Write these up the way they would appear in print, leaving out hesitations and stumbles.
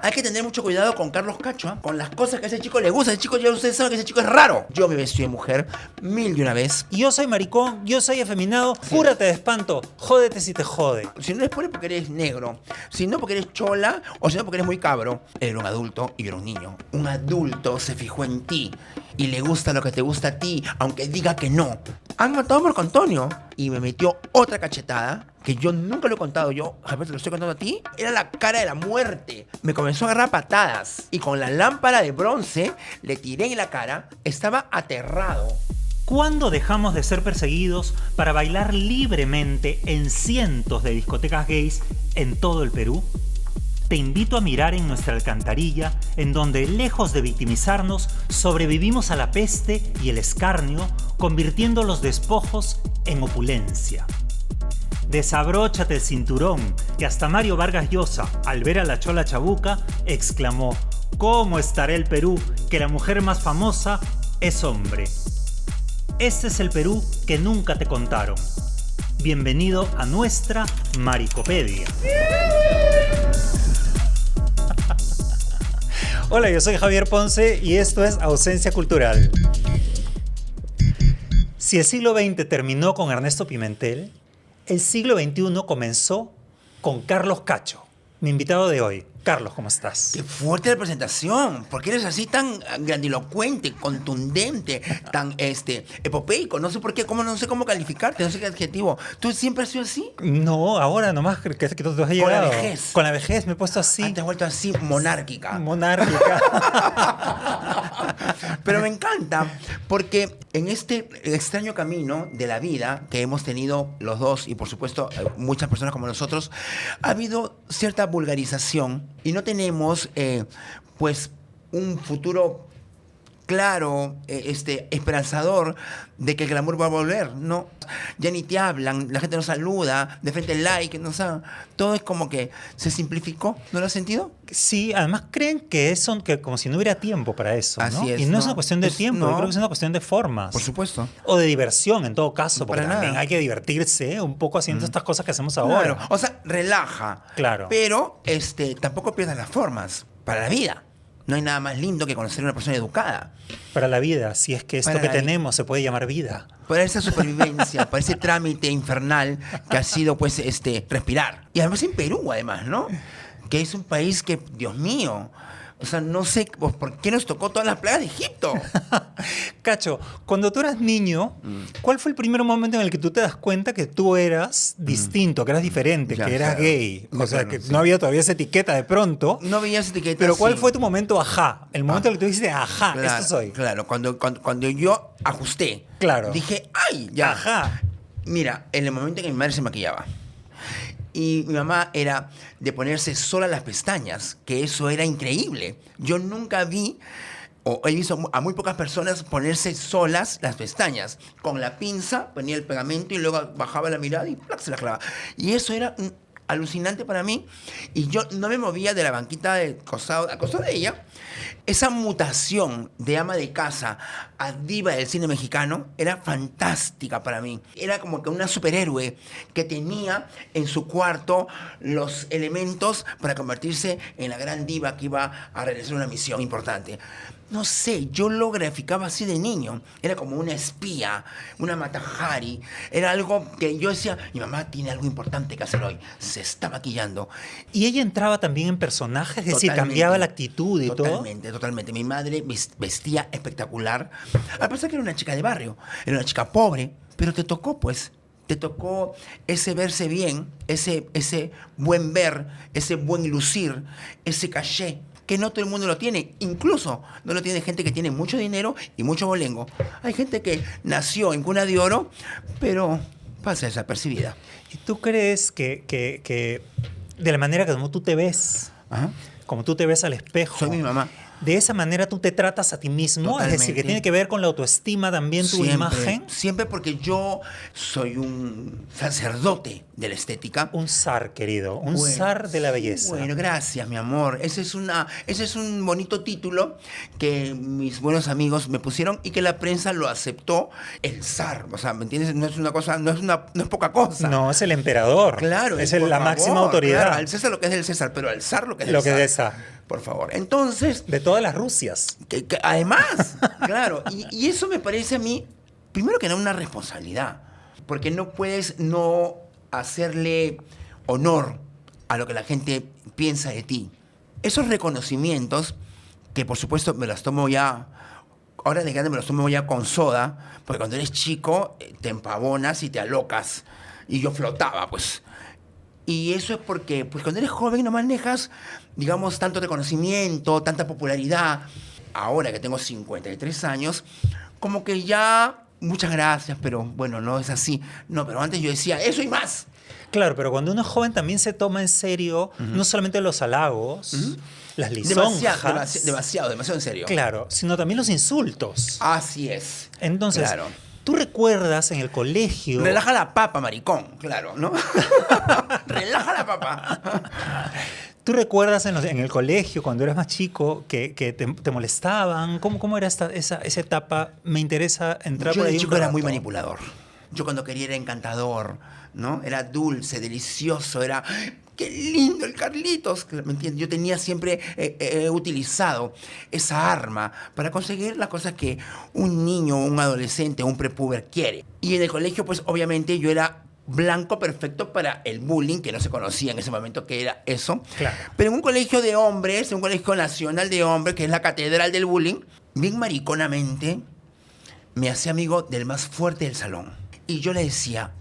Hay que tener mucho cuidado con Carlos Cacho, ¿eh? Con las cosas que a ese chico le gusta. Ese chico, ya ustedes saben que ese chico es raro. Yo me vestí de mujer 1001 vez. Yo soy maricón, yo soy afeminado, cúrate de espanto, jódete si te jode. Si no es porque eres negro, si no porque eres chola, o si no porque eres muy cabro, eres un adulto y yo era un niño. Un adulto se fijó en ti y le gusta lo que te gusta a ti, aunque diga que no. Han matado a Marco Antonio y me metió otra cachetada que yo nunca lo he contado. Yo, Javier, te lo estoy contando a ti. Era la cara de la muerte. Me comenzó a agarrar patadas y con la lámpara de bronce le tiré en la cara. Estaba aterrado. ¿Cuándo dejamos de ser perseguidos para bailar libremente en cientos de discotecas gays en todo el Perú? Te invito a mirar en nuestra alcantarilla, en donde, lejos de victimizarnos, sobrevivimos a la peste y el escarnio, convirtiendo los despojos en opulencia. Desabróchate el cinturón, que hasta Mario Vargas Llosa, al ver a la chola chabuca, exclamó: ¿cómo estará el Perú, que la mujer más famosa es hombre? Este es el Perú que nunca te contaron. Bienvenido a nuestra Maricopedia. Hola, yo soy Javier Ponce y esto es Ausencia Cultural. Si el siglo XX terminó con Ernesto Pimentel, el siglo XXI comenzó con Carlos Cacho, mi invitado de hoy. Carlos, ¿cómo estás? Qué fuerte la presentación. ¿Por qué eres así tan grandilocuente, contundente, tan epopeico? No sé por qué, no sé cómo calificarte, no sé qué adjetivo. ¿Tú siempre has sido así? No, ahora nomás que tú has llegado. Con la vejez. Con la vejez me he puesto así. Te has vuelto así, monárquica. Monárquica. Pero me encanta, porque en este extraño camino de la vida que hemos tenido los dos, y por supuesto muchas personas como nosotros, ha habido cierta vulgarización y no tenemos, pues, un futuro claro, esperanzador de que el glamour va a volver, ¿no? Ya ni te hablan, la gente no saluda, de frente el like, no sé, todo es como que se simplificó, ¿no lo has sentido? Sí, además creen que como si no hubiera tiempo para eso, ¿no? Así es, y no es una cuestión de tiempo, no. yo creo que es una cuestión de formas. Por supuesto. O de diversión, en todo caso, porque Para también nada. hay que divertirse un poco haciendo estas cosas que hacemos ahora. Claro, o sea, relaja. Claro. Pero tampoco pierdas las formas para la vida. No hay nada más lindo que conocer a una persona educada. Para la vida, si es que esto Para que la tenemos se puede llamar vida. Para esa supervivencia, para ese trámite infernal que ha sido, pues, respirar. Y además en Perú, además, ¿no? Que es un país que, Dios mío, o sea, no sé por qué nos tocó todas las plagas de Egipto. Cacho, cuando tú eras niño, ¿cuál fue el primer momento en el que tú te das cuenta que tú eras distinto, que eras diferente, Ya, que eras claro. gay? O sea, Claro, que sí. no había todavía esa etiqueta de pronto. No veías etiquetas. Pero ¿cuál sí. fue tu momento ajá? El momento en el que tú dijiste, ajá, Claro, esto soy. Claro, cuando yo ajusté. Claro. Dije, ¡ay! Ya. Ajá. Mira, en el momento en que mi madre se maquillaba. Y mi mamá era de ponerse sola las pestañas, que eso era increíble. Yo nunca vi, o he visto a muy pocas personas ponerse solas las pestañas. Con la pinza ponía el pegamento y luego bajaba la mirada y ¡plac! Se la clavaba. Y eso era alucinante para mí. Y yo no me movía de la banquita al costado de ella. Esa mutación de ama de casa a diva del cine mexicano era fantástica para mí. Era como que una superhéroe que tenía en su cuarto los elementos para convertirse en la gran diva que iba a realizar una misión importante. No sé, yo lo graficaba así de niño. Era como una espía, una Mata-Hari. Era algo que yo decía, mi mamá tiene algo importante que hacer hoy. Se está maquillando. Y ella entraba también en personajes, es decir, Totalmente. cambiaba la actitud y todo. Totalmente. Mi madre vestía espectacular. A pesar que era una chica de barrio, era una chica pobre, pero te tocó, pues. Te tocó ese verse bien, ese buen ver, ese buen lucir, ese caché, que no todo el mundo lo tiene. Incluso no lo tiene gente que tiene mucho dinero y mucho bolengo. Hay gente que nació en cuna de oro, pero pasa desapercibida. ¿Y tú crees que de la manera que como tú te ves, Ajá. como tú te ves al espejo, Soy mi mamá. de esa manera tú te tratas a ti mismo? Totalmente. Es decir, que tiene que ver con la autoestima también, tu imagen. Siempre, porque yo soy un sacerdote de la estética. Un zar, querido, un Bueno, zar de la belleza. Bueno, gracias, mi amor. Ese es un bonito título que mis buenos amigos me pusieron y que la prensa lo aceptó. El zar, o sea, ¿me entiendes? No es una cosa, no es poca cosa. No, es el emperador. Claro, es por la favor, máxima autoridad. Claro, al César lo que es del César, pero al zar lo que es Lo del que zar. es esa. Por favor. Entonces, De todas las Rusias. que además, claro, y eso me parece a mí, primero que nada, una responsabilidad, porque no puedes no hacerle honor a lo que la gente piensa de ti. Esos reconocimientos, que por supuesto me los tomo ya, ahora de grande me los tomo ya con soda, porque cuando eres chico te empavonas y te alocas, y yo flotaba, pues. Y eso es porque pues cuando eres joven no manejas, digamos, tanto reconocimiento, tanta popularidad. Ahora que tengo 53 años, como que ya, muchas gracias, pero bueno, no es así. No, pero antes yo decía, eso y más. Claro, pero cuando uno es joven también se toma en serio no solamente los halagos, las lisonjas. Demasiado en serio. Claro, sino también los insultos. Así es. Entonces, Claro. ¿tú recuerdas en el colegio? Relaja la papa, maricón, claro, ¿no? Relaja la papa. ¿Tú recuerdas en el colegio, cuando eras más chico, que te molestaban? ¿Cómo era esa etapa? Me interesa entrar Yo por ahí de un chico era rato. muy manipulador. Yo cuando quería era encantador, ¿no? Era dulce, delicioso, era... ¡Qué lindo el Carlitos! ¿Me entiendes? Yo tenía siempre utilizado esa arma para conseguir las cosas que un niño, un adolescente, un prepuber quiere. Y en el colegio, pues obviamente yo era blanco perfecto para el bullying, que no se conocía en ese momento que era eso. Claro. Pero en un colegio de hombres, en un colegio nacional de hombres, que es la catedral del bullying, bien mariconamente, me hacía amigo del más fuerte del salón. Y yo le decía,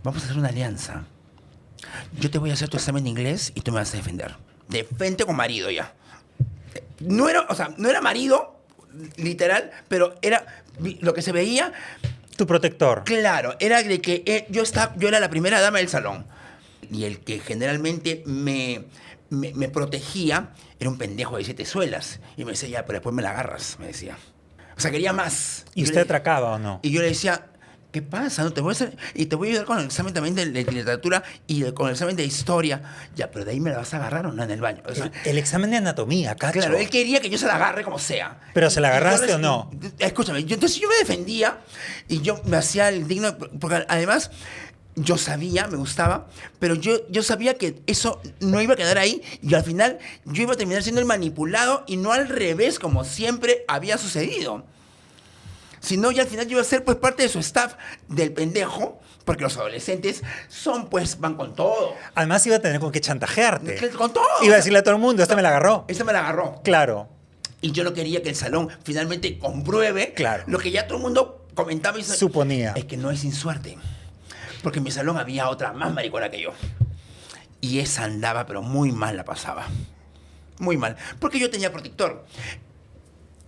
vamos a hacer una alianza. Yo te voy a hacer tu examen de inglés y tú me vas a defender. De frente con marido ya. No era marido, literal, pero era lo que se veía. Tu protector. Claro, era de que yo era la primera dama del salón. Y el que generalmente me protegía era un pendejo de 7 suelas. Y me decía, ya, pero después me la agarras, me decía. O sea, quería más. ¿Y usted atracaba o no? Y yo le decía, ¿qué pasa? No, te voy a hacer, y te voy a ayudar con el examen también de literatura y con el examen de historia. Ya, pero de ahí me la vas a agarrar o no en el baño. O sea, El examen de anatomía, cacho. claro, él quería que yo se la agarre como sea. ¿Pero se la Y yo agarraste o no? Escúchame, entonces yo me defendía y yo me hacía el digno, porque además yo sabía, me gustaba, pero yo sabía que eso no iba a quedar ahí y al final yo iba a terminar siendo el manipulado y no al revés como siempre había sucedido. Sino ya al final yo iba a ser pues parte de su staff del pendejo, porque los adolescentes van con todo. Además iba a tener con qué chantajearte. Con todo. Iba a decirle a todo el mundo, esta me la agarró. Esta me la agarró. Claro. Y yo no quería que el salón finalmente compruebe Claro. lo que ya todo el mundo comentaba y Suponía. Es que no es sin suerte. Porque en mi salón había otra más maricona que yo. Y esa andaba, pero muy mal la pasaba. Muy mal. Porque yo tenía protector.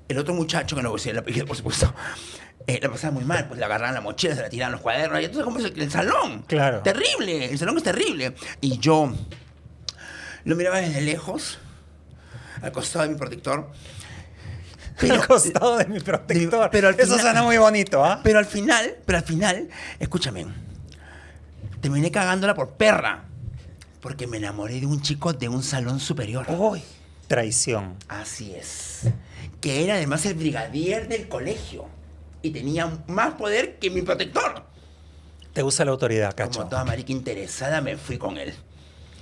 El otro muchacho, que no voy a decir el apellido, por supuesto, la pasaba muy mal. Pues le agarraban la mochila, se la tiraban los cuadernos. Y entonces, ¿cómo es el salón? Claro. Terrible. El salón es terrible. Y yo lo miraba desde lejos, al costado de mi protector. Al costado de mi protector. Pero al Eso final- suena muy bonito, ¿ah? Pero al final, escúchame, terminé cagándola por perra. Porque me enamoré de un chico de un salón superior. Uy, traición. Así es. Que era además el brigadier del colegio. Y tenía más poder que mi protector. Te gusta la autoridad, cacho. Como toda marica interesada, me fui con él.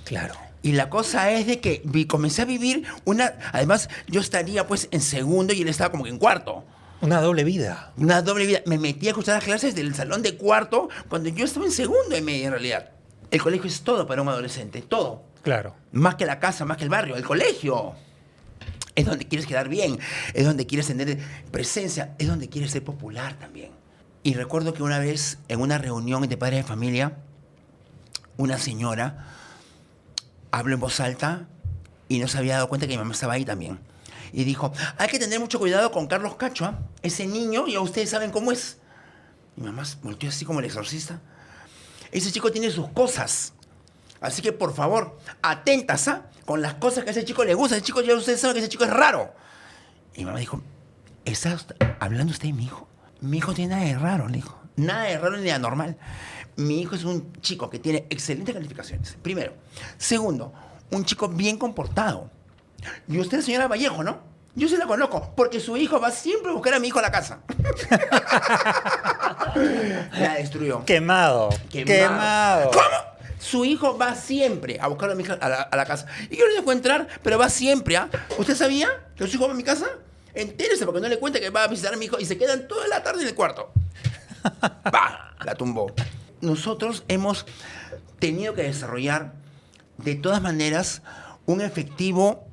Claro. Y la cosa es de que comencé a vivir una... Además, yo estaría pues en segundo y él estaba como que en cuarto. Una doble vida. Una doble vida. Me metí a escuchar las clases del salón de cuarto cuando yo estaba en segundo y medio en realidad. El colegio es todo para un adolescente, todo. Claro. Más que la casa, más que el barrio, el colegio. Es donde quieres quedar bien, es donde quieres tener presencia, es donde quieres ser popular también. Y recuerdo que una vez, en una reunión de padres de familia, una señora habló en voz alta y no se había dado cuenta que mi mamá estaba ahí también. Y dijo, hay que tener mucho cuidado con Carlos Cacho, ¿ah? Ese niño, ya ustedes saben cómo es. Mi mamá volteó así como el exorcista. Ese chico tiene sus cosas. Así que, por favor, atentas, ¿ah? Con las cosas que a ese chico le gusta. Ese chico, ya ustedes saben que ese chico es raro. Y mi mamá dijo, ¿está hablando usted de mi hijo? Mi hijo tiene nada de raro, le dijo. Nada de raro ni de anormal. Mi hijo es un chico que tiene excelentes calificaciones, primero. Segundo, un chico bien comportado. Y usted, señora Vallejo, ¿no? Yo se la conozco, porque su hijo va siempre a buscar a mi hijo a la casa. La destruyó. Quemado. Quemado. ¿Cómo? Su hijo va siempre a buscarlo a mi a la casa. Y yo no le dejo entrar, pero va siempre. ¿Ah? ¿Usted sabía que su hijo va a mi casa? Entérese porque no le cuenta que va a visitar a mi hijo y se quedan toda la tarde en el cuarto. ¡Bah! La tumbó. Nosotros hemos tenido que desarrollar de todas maneras un efectivo,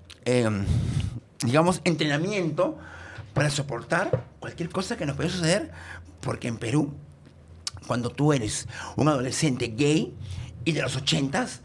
digamos, entrenamiento para soportar cualquier cosa que nos pueda suceder, porque en Perú, cuando tú eres un adolescente gay y de los 80s,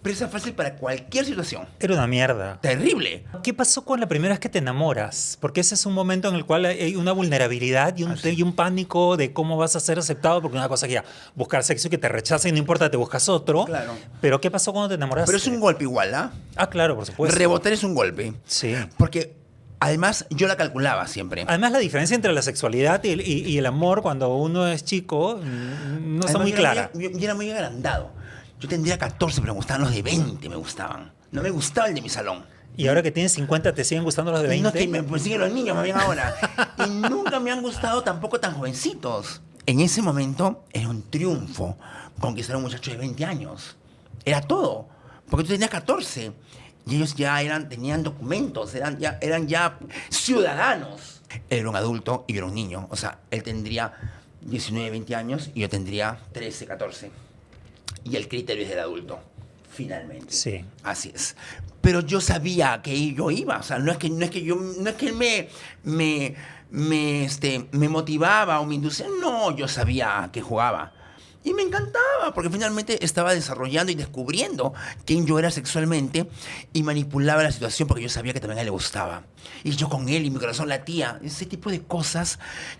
presa fácil para cualquier situación. Era una mierda. Terrible. ¿Qué pasó con la primera vez que te enamoras? Porque ese es un momento en el cual hay una vulnerabilidad y un pánico de cómo vas a ser aceptado, porque una cosa que ya, buscar sexo y que te rechacen, no importa, te buscas otro. Claro. Pero ¿qué pasó cuando te enamoraste? Pero es un golpe igual, ¿ah? Ah, claro, por supuesto. Rebotar es un golpe. Sí. Porque además yo la calculaba siempre. Además, la diferencia entre la sexualidad y el amor cuando uno es chico no está Además, muy clara. Yo era muy agrandado. Yo tendría 14, pero me gustaban los de 20, me gustaban. No me gustaba el de mi salón. Y ahora que tienes 50, ¿te siguen gustando los de 20? No, es que me persiguen los niños más bien ahora. Y nunca me han gustado tampoco tan jovencitos. En ese momento era un triunfo conquistar a un muchacho de 20 años. Era todo. Porque tú tenías 14. Y ellos ya tenían documentos, eran ya ciudadanos. Él era un adulto y yo era un niño. O sea, él tendría 19, 20 años y yo tendría 13, 14. Y el criterio es del adulto, finalmente. Sí. Así es. Pero yo sabía que yo iba. O sea, no es que él me motivaba o me inducía. No, yo sabía que jugaba. Y me encantaba, porque finalmente estaba desarrollando y descubriendo quién yo era sexualmente y manipulaba la situación porque yo sabía que también a él le gustaba. Y yo con él y mi corazón latía. Ese tipo de cosas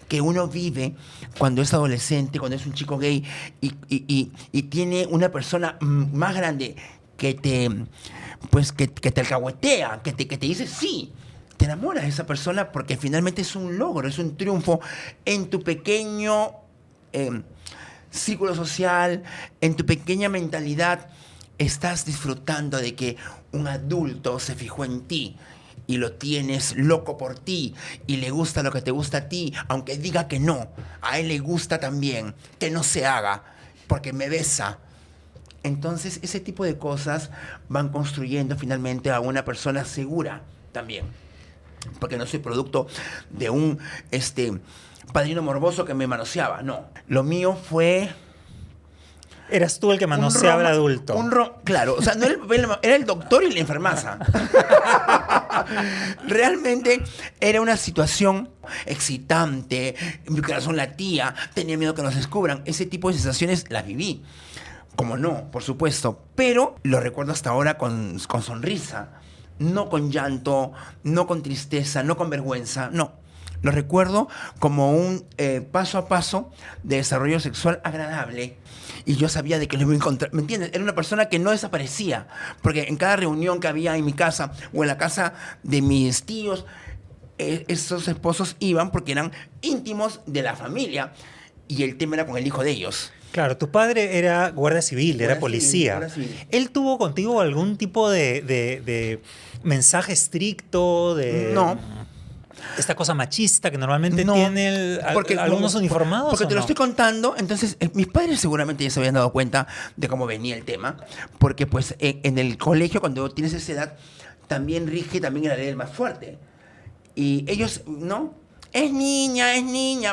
que uno vive cuando es adolescente, cuando es un chico gay y tiene una persona más grande que te alcahuetea, que te dice sí. Te enamoras de esa persona porque finalmente es un logro, es un triunfo en tu pequeño círculo social, en tu pequeña mentalidad. Estás disfrutando de que un adulto se fijó en ti y lo tienes loco por ti y le gusta lo que te gusta a ti, aunque diga que no, a él le gusta también, que no se haga, porque me besa. Entonces ese tipo de cosas van construyendo finalmente a una persona segura también, porque no soy producto de un padrino morboso que me manoseaba, no. Lo mío fue... Eras tú el que manoseaba al adulto. Claro, o sea, no era el doctor y la enfermaza. Realmente era una situación excitante, mi corazón latía, tenía miedo que nos descubran. Ese tipo de sensaciones las viví. Como no, por supuesto. Pero lo recuerdo hasta ahora con sonrisa. No con llanto, no con tristeza, no con vergüenza, no. Lo recuerdo como un paso a paso de desarrollo sexual agradable. Y yo sabía de que lo iba a encontrar. ¿Me entiendes? Era una persona que no desaparecía. Porque en cada reunión que había en mi casa o en la casa de mis tíos, esos esposos iban porque eran íntimos de la familia. Y el tema era con el hijo de ellos. Claro, tu padre era guardia civil, era policía. Guardia civil. ¿Él tuvo contigo algún tipo de mensaje estricto? No. Esta cosa machista que normalmente No, tiene algunos uniformados. Porque te lo no? estoy contando, entonces mis padres seguramente ya se habían dado cuenta de cómo venía el tema, porque pues en el colegio cuando tienes esa edad también rige también la ley del más fuerte. Y ellos, ¿no? Es niña,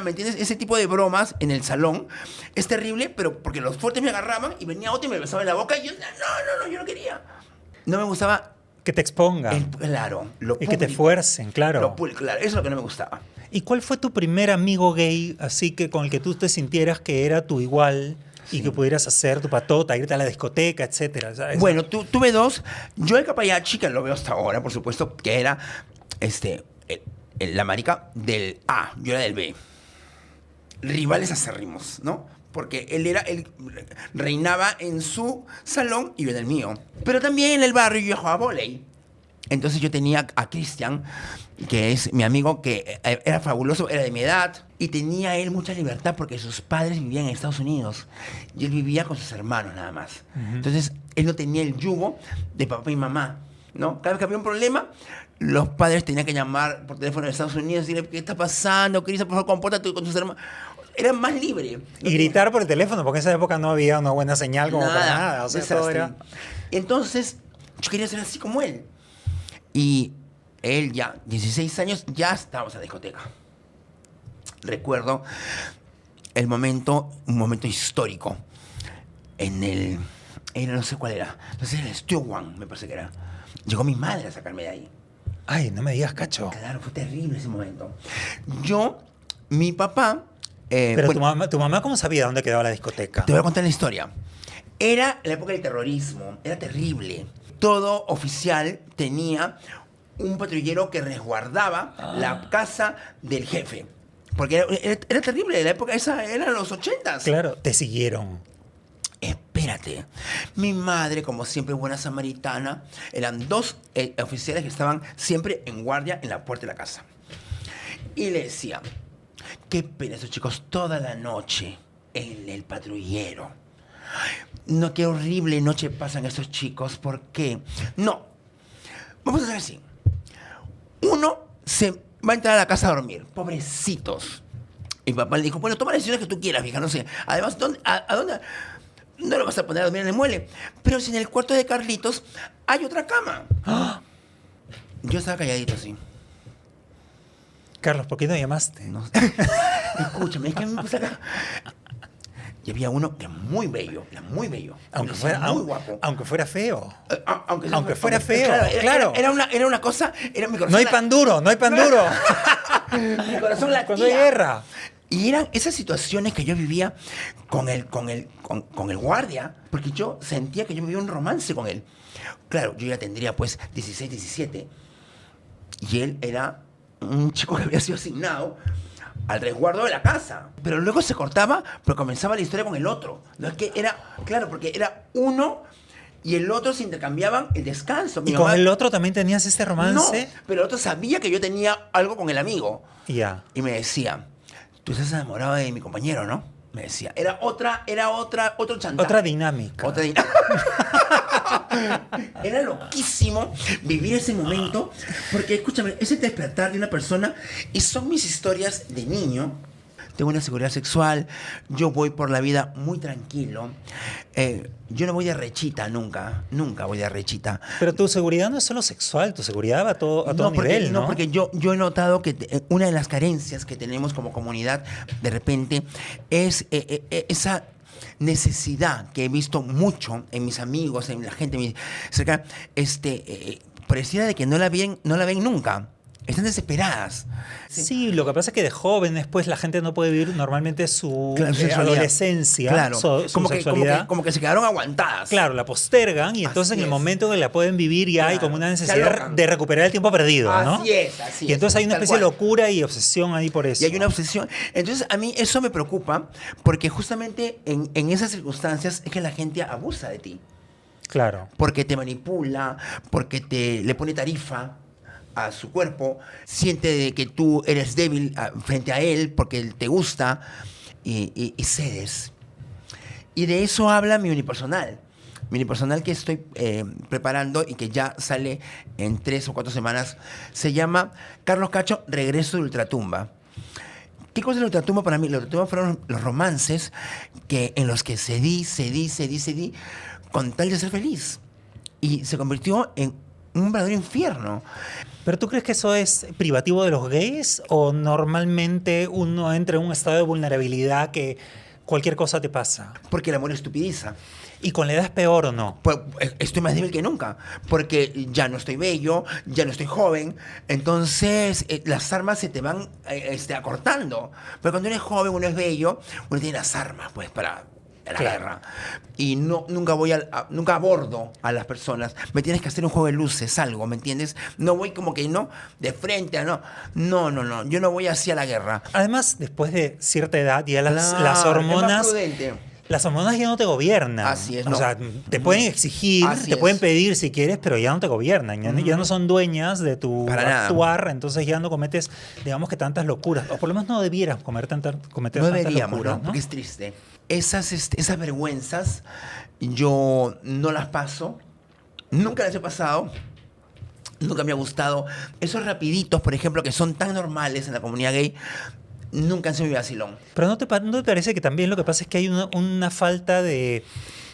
¿me entiendes? Ese tipo de bromas en el salón es terrible, pero porque los fuertes me agarraban y venía otro y me besaba en la boca y yo, no, yo no quería. No me gustaba... Que te expongan. Claro. Lo y que te fuercen, claro. Claro, eso es lo que no me gustaba. ¿Y cuál fue tu primer amigo gay, así que con el que tú te sintieras que era tu igual y que pudieras hacer tu patota, irte a la discoteca, etcétera? ¿Sabes? Bueno, tuve dos. Yo el Capayachi, que lo veo hasta ahora, por supuesto, que era la marica del A, yo era del B. Rivales acérrimos, ¿no? Porque él reinaba en su salón y yo en el mío. Pero también en el barrio yo jugaba vóley. Entonces yo tenía a Cristian, que es mi amigo, que era fabuloso, era de mi edad. Y tenía él mucha libertad porque sus padres vivían en Estados Unidos. Y él vivía con sus hermanos nada más. Uh-huh. Entonces él no tenía el yugo de papá y mamá, ¿no? Cada vez que había un problema, los padres tenían que llamar por teléfono de Estados Unidos y decirle, ¿qué está pasando, Cristian? Por favor, compórtate con tus hermanos. era más libre. Y gritar por el teléfono, porque en esa época no había una buena señal como para nada. O sea, todo era... Entonces, yo quería ser así como él. Y él ya, 16 años, ya estábamos en la discoteca. Recuerdo un momento histórico. No sé cuál era. No sé, el Stewart, me parece que era. Llegó mi madre a sacarme de ahí. Ay, no me digas, Cacho. Claro, fue terrible ese momento. Mi papá... Pero bueno, tu mamá, ¿cómo sabía dónde quedaba la discoteca? te voy a contar la historia. Era la época del terrorismo, era terrible. Todo oficial tenía un patrullero que resguardaba la casa del jefe. Porque era terrible, la época esa eran los 80s. Claro, te siguieron. Espérate. Mi madre, como siempre buena samaritana, eran 2 oficiales que estaban siempre en guardia en la puerta de la casa. Y le decía, qué pena esos chicos toda la noche en el patrullero. No, qué horrible noche pasan esos chicos. ¿Por qué? No. Vamos a hacer así. Uno se va a entrar a la casa a dormir. Pobrecitos. Y mi papá le dijo, bueno, toma las decisiones que tú quieras, vieja, no sé. Además, ¿a dónde? No lo vas a poner a dormir en el mueble. Pero si en el cuarto de Carlitos hay otra cama. ¡Ah! Yo estaba calladito así. Carlos, ¿por qué no llamaste? No sé. Escúchame, es que a mí me puse acá. Y había uno que era muy bello, muy guapo. Aunque fuera feo. Aunque fuera feo, claro. Era una cosa, era mi corazón. No hay pan duro, no hay pan duro. Mi corazón latía. Cuando hay guerra. Y eran esas situaciones que yo vivía con el guardia, porque yo sentía que yo vivía un romance con él. Claro, yo ya tendría pues 16, 17, y él era un chico que había sido asignado al resguardo de la casa. Pero luego se cortaba, pero comenzaba la historia con el otro. No es que era, claro, porque era uno y el otro se intercambiaban el descanso. ¿Y con el otro también tenías este romance? No, pero el otro sabía que yo tenía algo con el amigo. Ya. Y me decía, tú estás enamorado de mi compañero, ¿no? Me decía. Era otro chantaje. Otra dinámica. Era loquísimo vivir ese momento, porque escúchame, ese despertar de una persona, y son mis historias de niño. Tengo una seguridad sexual, yo voy por la vida muy tranquilo. Yo no voy de rechita, nunca voy de rechita. Pero tu seguridad no es solo sexual, tu seguridad va a todo nivel, ¿no? No, porque yo he notado que una de las carencias que tenemos como comunidad, de repente, es esa necesidad que he visto mucho en mis amigos, en la gente cercana, pareciera de que no la ven nunca. Están desesperadas. Sí, lo que pasa es que de jóvenes, pues, la gente no puede vivir normalmente su adolescencia, claro. su sexualidad. Como que se quedaron aguantadas. Claro, la postergan y entonces en el momento que la pueden vivir ya hay como una necesidad de recuperar el tiempo perdido, ¿no? Así es. Y entonces hay una especie de locura y obsesión ahí por eso. Y hay una obsesión. Entonces a mí eso me preocupa porque justamente en esas circunstancias es que la gente abusa de ti. Claro. Porque te manipula, porque le pone tarifa a su cuerpo, siente de que tú eres débil frente a él porque él te gusta y cedes. Y de eso habla mi unipersonal. Mi unipersonal que estoy preparando y que ya sale en 3 o 4 semanas, se llama Carlos Cacho, Regreso de Ultratumba. ¿Qué cosa es la ultratumba para mí? La ultratumba fueron los romances en los que cedí con tal de ser feliz. Y se convirtió en un verdadero infierno. ¿Pero tú crees que eso es privativo de los gays o normalmente uno entra en un estado de vulnerabilidad que cualquier cosa te pasa? Porque el amor estupidiza. ¿Y con la edad es peor o no? Pues estoy más débil que nunca, porque ya no estoy bello, ya no estoy joven, entonces las armas se te van acortando. Pero cuando uno es joven, uno es bello, uno tiene las armas pues para la guerra. Y nunca abordo a las personas. Me tienes que hacer un juego de luces, algo, ¿me entiendes? No voy como que de frente, no. No. Yo no voy hacia la guerra. Además, después de cierta edad, ya las hormonas... Es más prudente. Las hormonas ya no te gobiernan. Así es. O sea, te pueden exigir, te pueden pedir si quieres, pero ya no te gobiernan. Ya no son dueñas de tu actuar, entonces ya no cometes, digamos que tantas locuras. O por lo menos no debieras cometer tantas locuras, ¿no? Porque es triste. Esas vergüenzas yo no las paso. Nunca las he pasado. Nunca me ha gustado. Esos rapiditos, por ejemplo, que son tan normales en la comunidad gay, nunca han sido mi vacilón. Pero ¿no te parece que también lo que pasa es que hay una falta de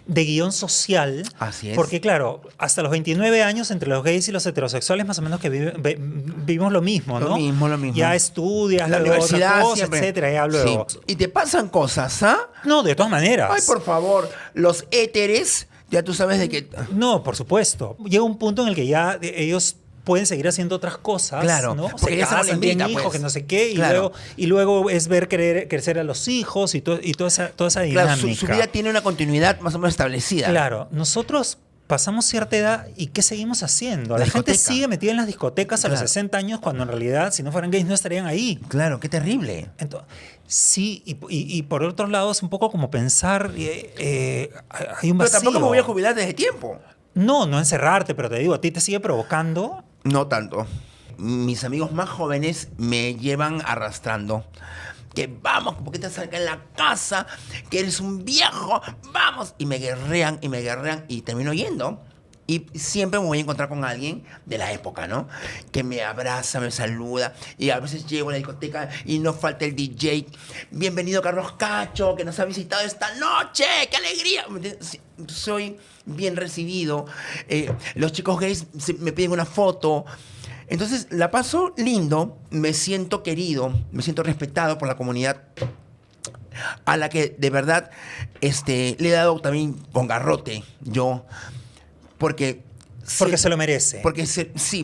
guión social? Así es. Porque claro, hasta los 29 años entre los gays y los heterosexuales más o menos que vivimos lo mismo, ¿no? Lo mismo. Ya estudias, la luego otra universidad, cosa, siempre. etcétera, ya luego. Sí. Y te pasan cosas, ¿ah? No, de todas maneras. Ay, por favor, los éteres, ya tú sabes de que... No, por supuesto. Llega un punto en el que ya ellos pueden seguir haciendo otras cosas, Claro, ¿no? porque ya se casan, tienen hembrita, hijos, pues. que no sé qué, Claro. y luego es ver crecer a los hijos y toda esa dinámica. Claro, su vida tiene una continuidad más o menos establecida. Claro, nosotros pasamos cierta edad y ¿qué seguimos haciendo? La gente discoteca. sigue metida en las discotecas a los Claro. 60 años cuando en realidad, si no fueran gays, no estarían ahí. Claro, qué terrible. Entonces, sí, y por otro lado es un poco como pensar, hay un Pero vacío. tampoco me voy a jubilar desde tiempo. No encerrarte, pero te digo, a ti te sigue provocando. No tanto. Mis amigos más jóvenes me llevan arrastrando. Que vamos, ¿por qué te acercas en la casa? Que eres un viejo, vamos. Y me guerrean y termino yendo. Y siempre me voy a encontrar con alguien de la época, ¿no? Que me abraza, me saluda. Y a veces llego a la discoteca y no falta el DJ. Bienvenido Carlos Cacho, que nos ha visitado esta noche. ¡Qué alegría! Soy bien recibido. Los chicos gays me piden una foto. Entonces la paso lindo, me siento querido, me siento respetado por la comunidad a la que de verdad le he dado también con garrote yo, porque Se lo merece. porque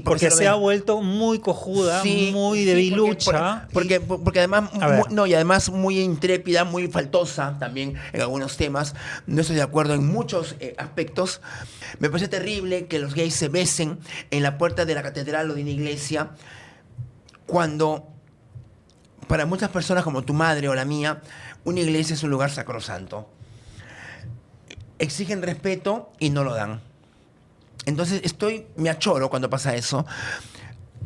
Porque se ha vuelto muy cojuda, muy debilucha. Porque además, A ver. y además muy intrépida, muy faltosa también en algunos temas. No estoy de acuerdo en muchos aspectos. Me parece terrible que los gays se besen en la puerta de la catedral o de una iglesia cuando para muchas personas como tu madre o la mía, una iglesia es un lugar sacrosanto. Exigen respeto y no lo dan. Entonces me achoro cuando pasa eso.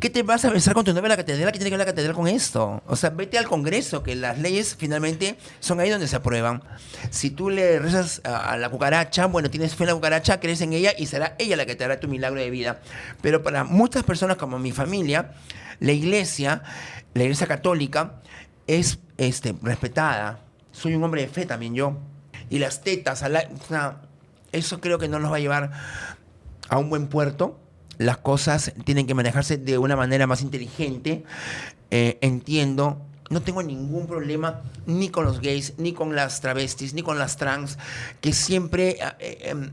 ¿Qué te vas a besar con tu novia en la catedral? ¿Qué tiene que ver la catedral con esto? O sea, vete al Congreso, que las leyes finalmente son ahí donde se aprueban. Si tú le rezas a la cucaracha, bueno, tienes fe en la cucaracha, crees en ella y será ella la que te hará tu milagro de vida. Pero para muchas personas como mi familia, la iglesia católica es respetada. Soy un hombre de fe también yo. Y las tetas, o sea, eso creo que no nos va a llevar a un buen puerto. Las cosas tienen que manejarse de una manera más inteligente. Entiendo, no tengo ningún problema ni con los gays, ni con las travestis, ni con las trans, que siempre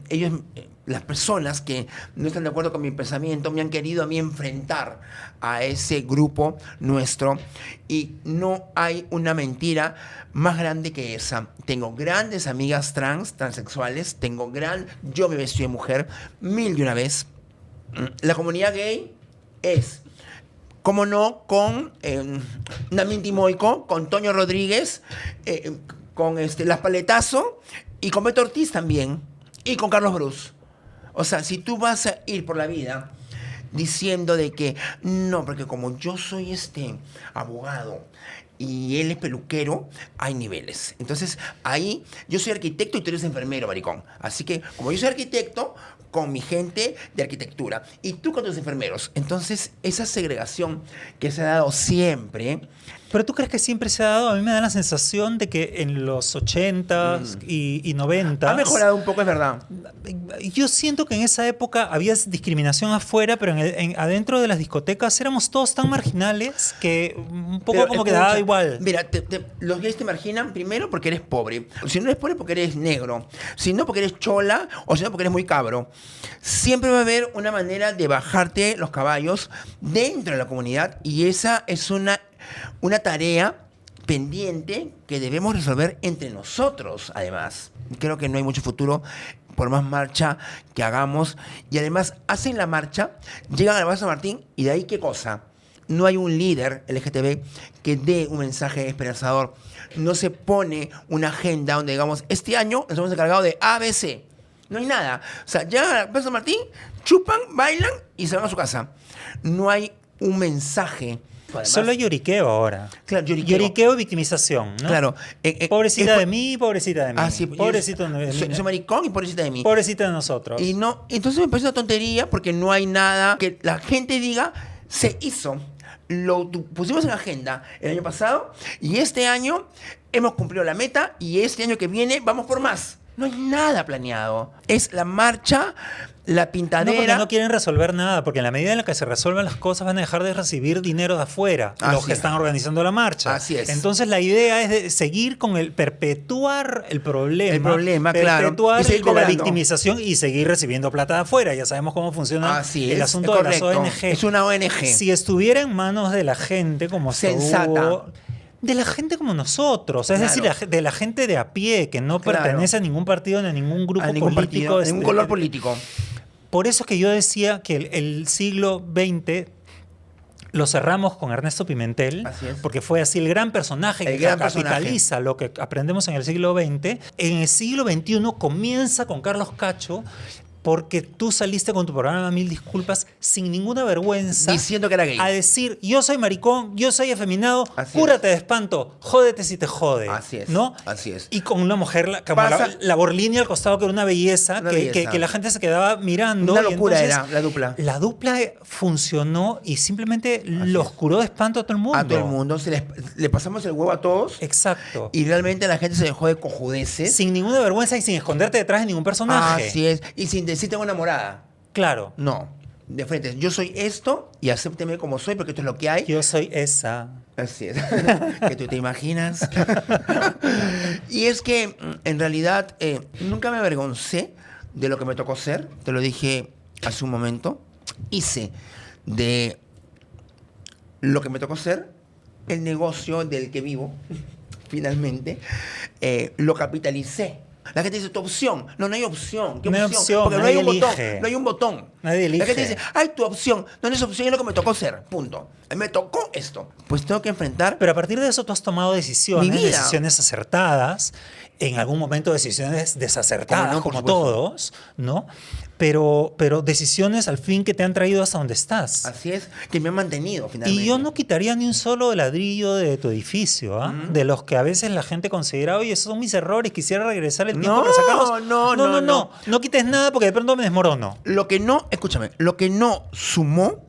ellos, las personas que no están de acuerdo con mi pensamiento, me han querido a mí enfrentar a ese grupo nuestro. Y no hay una mentira más grande que esa. Tengo grandes amigas transexuales, yo me vestí de mujer 1001 vez. La comunidad gay es, como no, con Namin Timoico, con Toño Rodríguez, con Las Paletazo y con Beto Ortiz también, y con Carlos Bruce. O sea, si tú vas a ir por la vida diciendo de que no, porque como yo soy abogado y él es peluquero, hay niveles. Entonces, ahí yo soy arquitecto y tú eres enfermero, maricón. Así que, como yo soy arquitecto, con mi gente de arquitectura y tú con tus enfermeros. Entonces, esa segregación que se ha dado siempre... ¿Pero tú crees que siempre se ha dado? A mí me da la sensación de que en los 80s y 90s... Ha mejorado un poco, es verdad. Yo siento que en esa época había discriminación afuera, pero adentro de las discotecas éramos todos tan marginales que un poco Pero, como que escucha, daba igual. Mira, los gays te marginan primero porque eres pobre. Si no eres pobre, porque eres negro. Si no, porque eres chola, o si no, porque eres muy cabro. Siempre va a haber una manera de bajarte los caballos dentro de la comunidad, y esa es una tarea pendiente que debemos resolver entre nosotros, además. Creo que no hay mucho futuro por más marcha que hagamos. Y además, hacen la marcha, llegan a la Plaza San Martín, y de ahí, ¿qué cosa? No hay un líder LGTB que dé un mensaje esperanzador. No se pone una agenda donde digamos, este año nos hemos encargado de ABC. No hay nada. O sea, llegan a la Plaza San Martín, chupan, bailan y se van a su casa. No hay un mensaje. Además, solo hay lloriqueo ahora. Claro, lloriqueo. Lloriqueo y victimización, ¿no? Claro. Pobrecita de mí, pobrecita de mí. Ah, sí, pobrecito de mí. soy maricón y pobrecita de mí. Pobrecita de nosotros. Y no, entonces me parece una tontería porque no hay nada que la gente diga, se hizo, pusimos en agenda el año pasado y este año hemos cumplido la meta y este año que viene vamos por más. No hay nada planeado. Es la marcha, la pintadera. No, porque no quieren resolver nada, porque en la medida en la que se resuelvan las cosas van a dejar de recibir dinero de afuera, los que están organizando la marcha. Así es. Entonces la idea es de seguir con perpetuar el problema. El problema, claro. Perpetuar Y seguir la cobrando. victimización y seguir recibiendo plata de afuera. Ya sabemos cómo funciona el asunto de las ONG. Es una ONG. Si estuviera en manos de la gente como sensata. De la gente como nosotros, es Claro. decir, de la gente de a pie, que no Claro. pertenece a ningún partido ni a ningún grupo A ningún político. partido, a ningún color político. Por eso es que yo decía que el siglo XX lo cerramos con Ernesto Pimentel, Así es. porque fue así el gran personaje El que gran capitaliza lo que aprendemos en el siglo XX. En el siglo XXI comienza con Carlos Cacho, porque tú saliste con tu programa Mil Disculpas sin ninguna vergüenza. Diciendo que era gay. A decir, yo soy maricón, yo soy afeminado, Así cúrate de espanto, jódete si te jode. Así es, ¿no? así es. Y con una mujer, como la Borlini al costado, que era una belleza, Una que belleza. la gente se quedaba mirando. Una y locura entonces era la dupla. La dupla funcionó y simplemente los curó de espanto a todo el mundo. A todo el mundo. Le pasamos el huevo a todos. Exacto. Y realmente la gente se dejó de cojudeces. Sin ninguna vergüenza y sin esconderte detrás de ningún personaje. Así es. Y sin decir tengo enamorada. Claro. No. De frente. Yo soy esto y acépteme como soy porque esto es lo que hay. Yo soy esa. Así es. Que tú te imaginas. Y es que, en realidad, nunca me avergoncé de lo que me tocó ser. Te lo dije hace un momento. Hice de lo que me tocó ser el negocio del que vivo, finalmente. Lo capitalicé. La gente dice, tu opción. No, no hay opción. ¿Qué No hay opción? opción, Porque no nadie hay un botón. elige. No hay un botón. Nadie elige. La gente dice, ay, tu opción. No, no es opción, es lo que me tocó ser. Punto. Me tocó esto. Pues tengo que enfrentar. Pero a partir de eso tú has tomado decisiones, Mi vida. decisiones acertadas, en algún momento decisiones desacertadas, Por como supuesto. todos, ¿no? Pero decisiones al fin que te han traído hasta donde estás. Así es, que me han mantenido finalmente. Y yo no quitaría ni un solo ladrillo de tu edificio, ¿ah? De los que a veces la gente considera, oye, esos son mis errores, quisiera regresar el tiempo No, para sacarlos. no. No quites nada porque de pronto me desmorono. Lo que no, escúchame, lo que no sumó,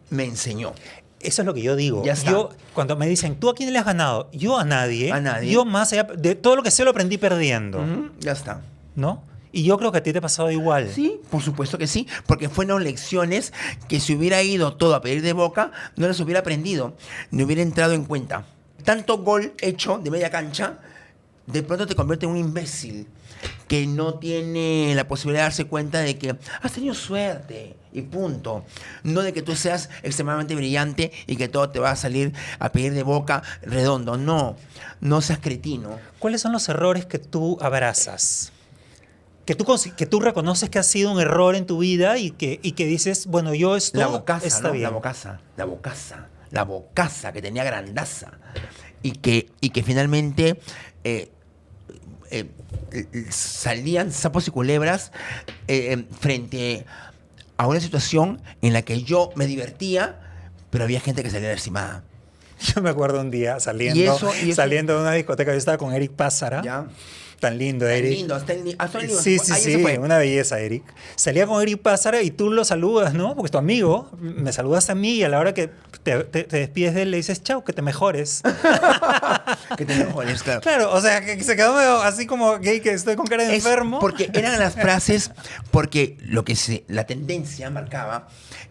me enseñó. Eso es lo que yo digo. Ya está. Yo, cuando me dicen, ¿tú a quién le has ganado? Yo a nadie. A nadie. Yo más allá de todo lo que sé lo aprendí perdiendo, Ya está. ¿no? Y yo creo que a ti te ha pasado igual. Sí, por supuesto que sí, porque fueron lecciones que si hubiera ido todo a pedir de boca, no las hubiera aprendido, no hubiera entrado en cuenta. Tanto gol hecho de media cancha, de pronto te convierte en un imbécil que no tiene la posibilidad de darse cuenta de que has tenido suerte y punto. No de que tú seas extremadamente brillante y que todo te va a salir a pedir de boca redondo. No, no seas cretino. ¿Cuáles son los errores que tú abrazas? Que tú reconoces que ha sido un error en tu vida y que dices, bueno, yo esto La bocaza, está ¿no? bien. La bocaza que tenía grandaza y que finalmente salían sapos y culebras frente a una situación en la que yo me divertía, pero había gente que salía encimada. Yo me acuerdo un día saliendo, Y eso- saliendo de una discoteca, yo estaba con Eric Pázara. ¿Ya? Tan lindo, Tan Eric. lindo, hasta el lindo. Sí, Ahí se fue. una belleza, Eric. Salía con Eric Pázara y tú lo saludas, ¿no? Porque es tu amigo. Me saludas a mí y a la hora que te despides de él le dices, chao, que te mejores. Que te mejores, claro. Claro, o sea, que se quedó medio así como gay, que estoy con cara de Es enfermo. porque eran las frases, porque la tendencia marcaba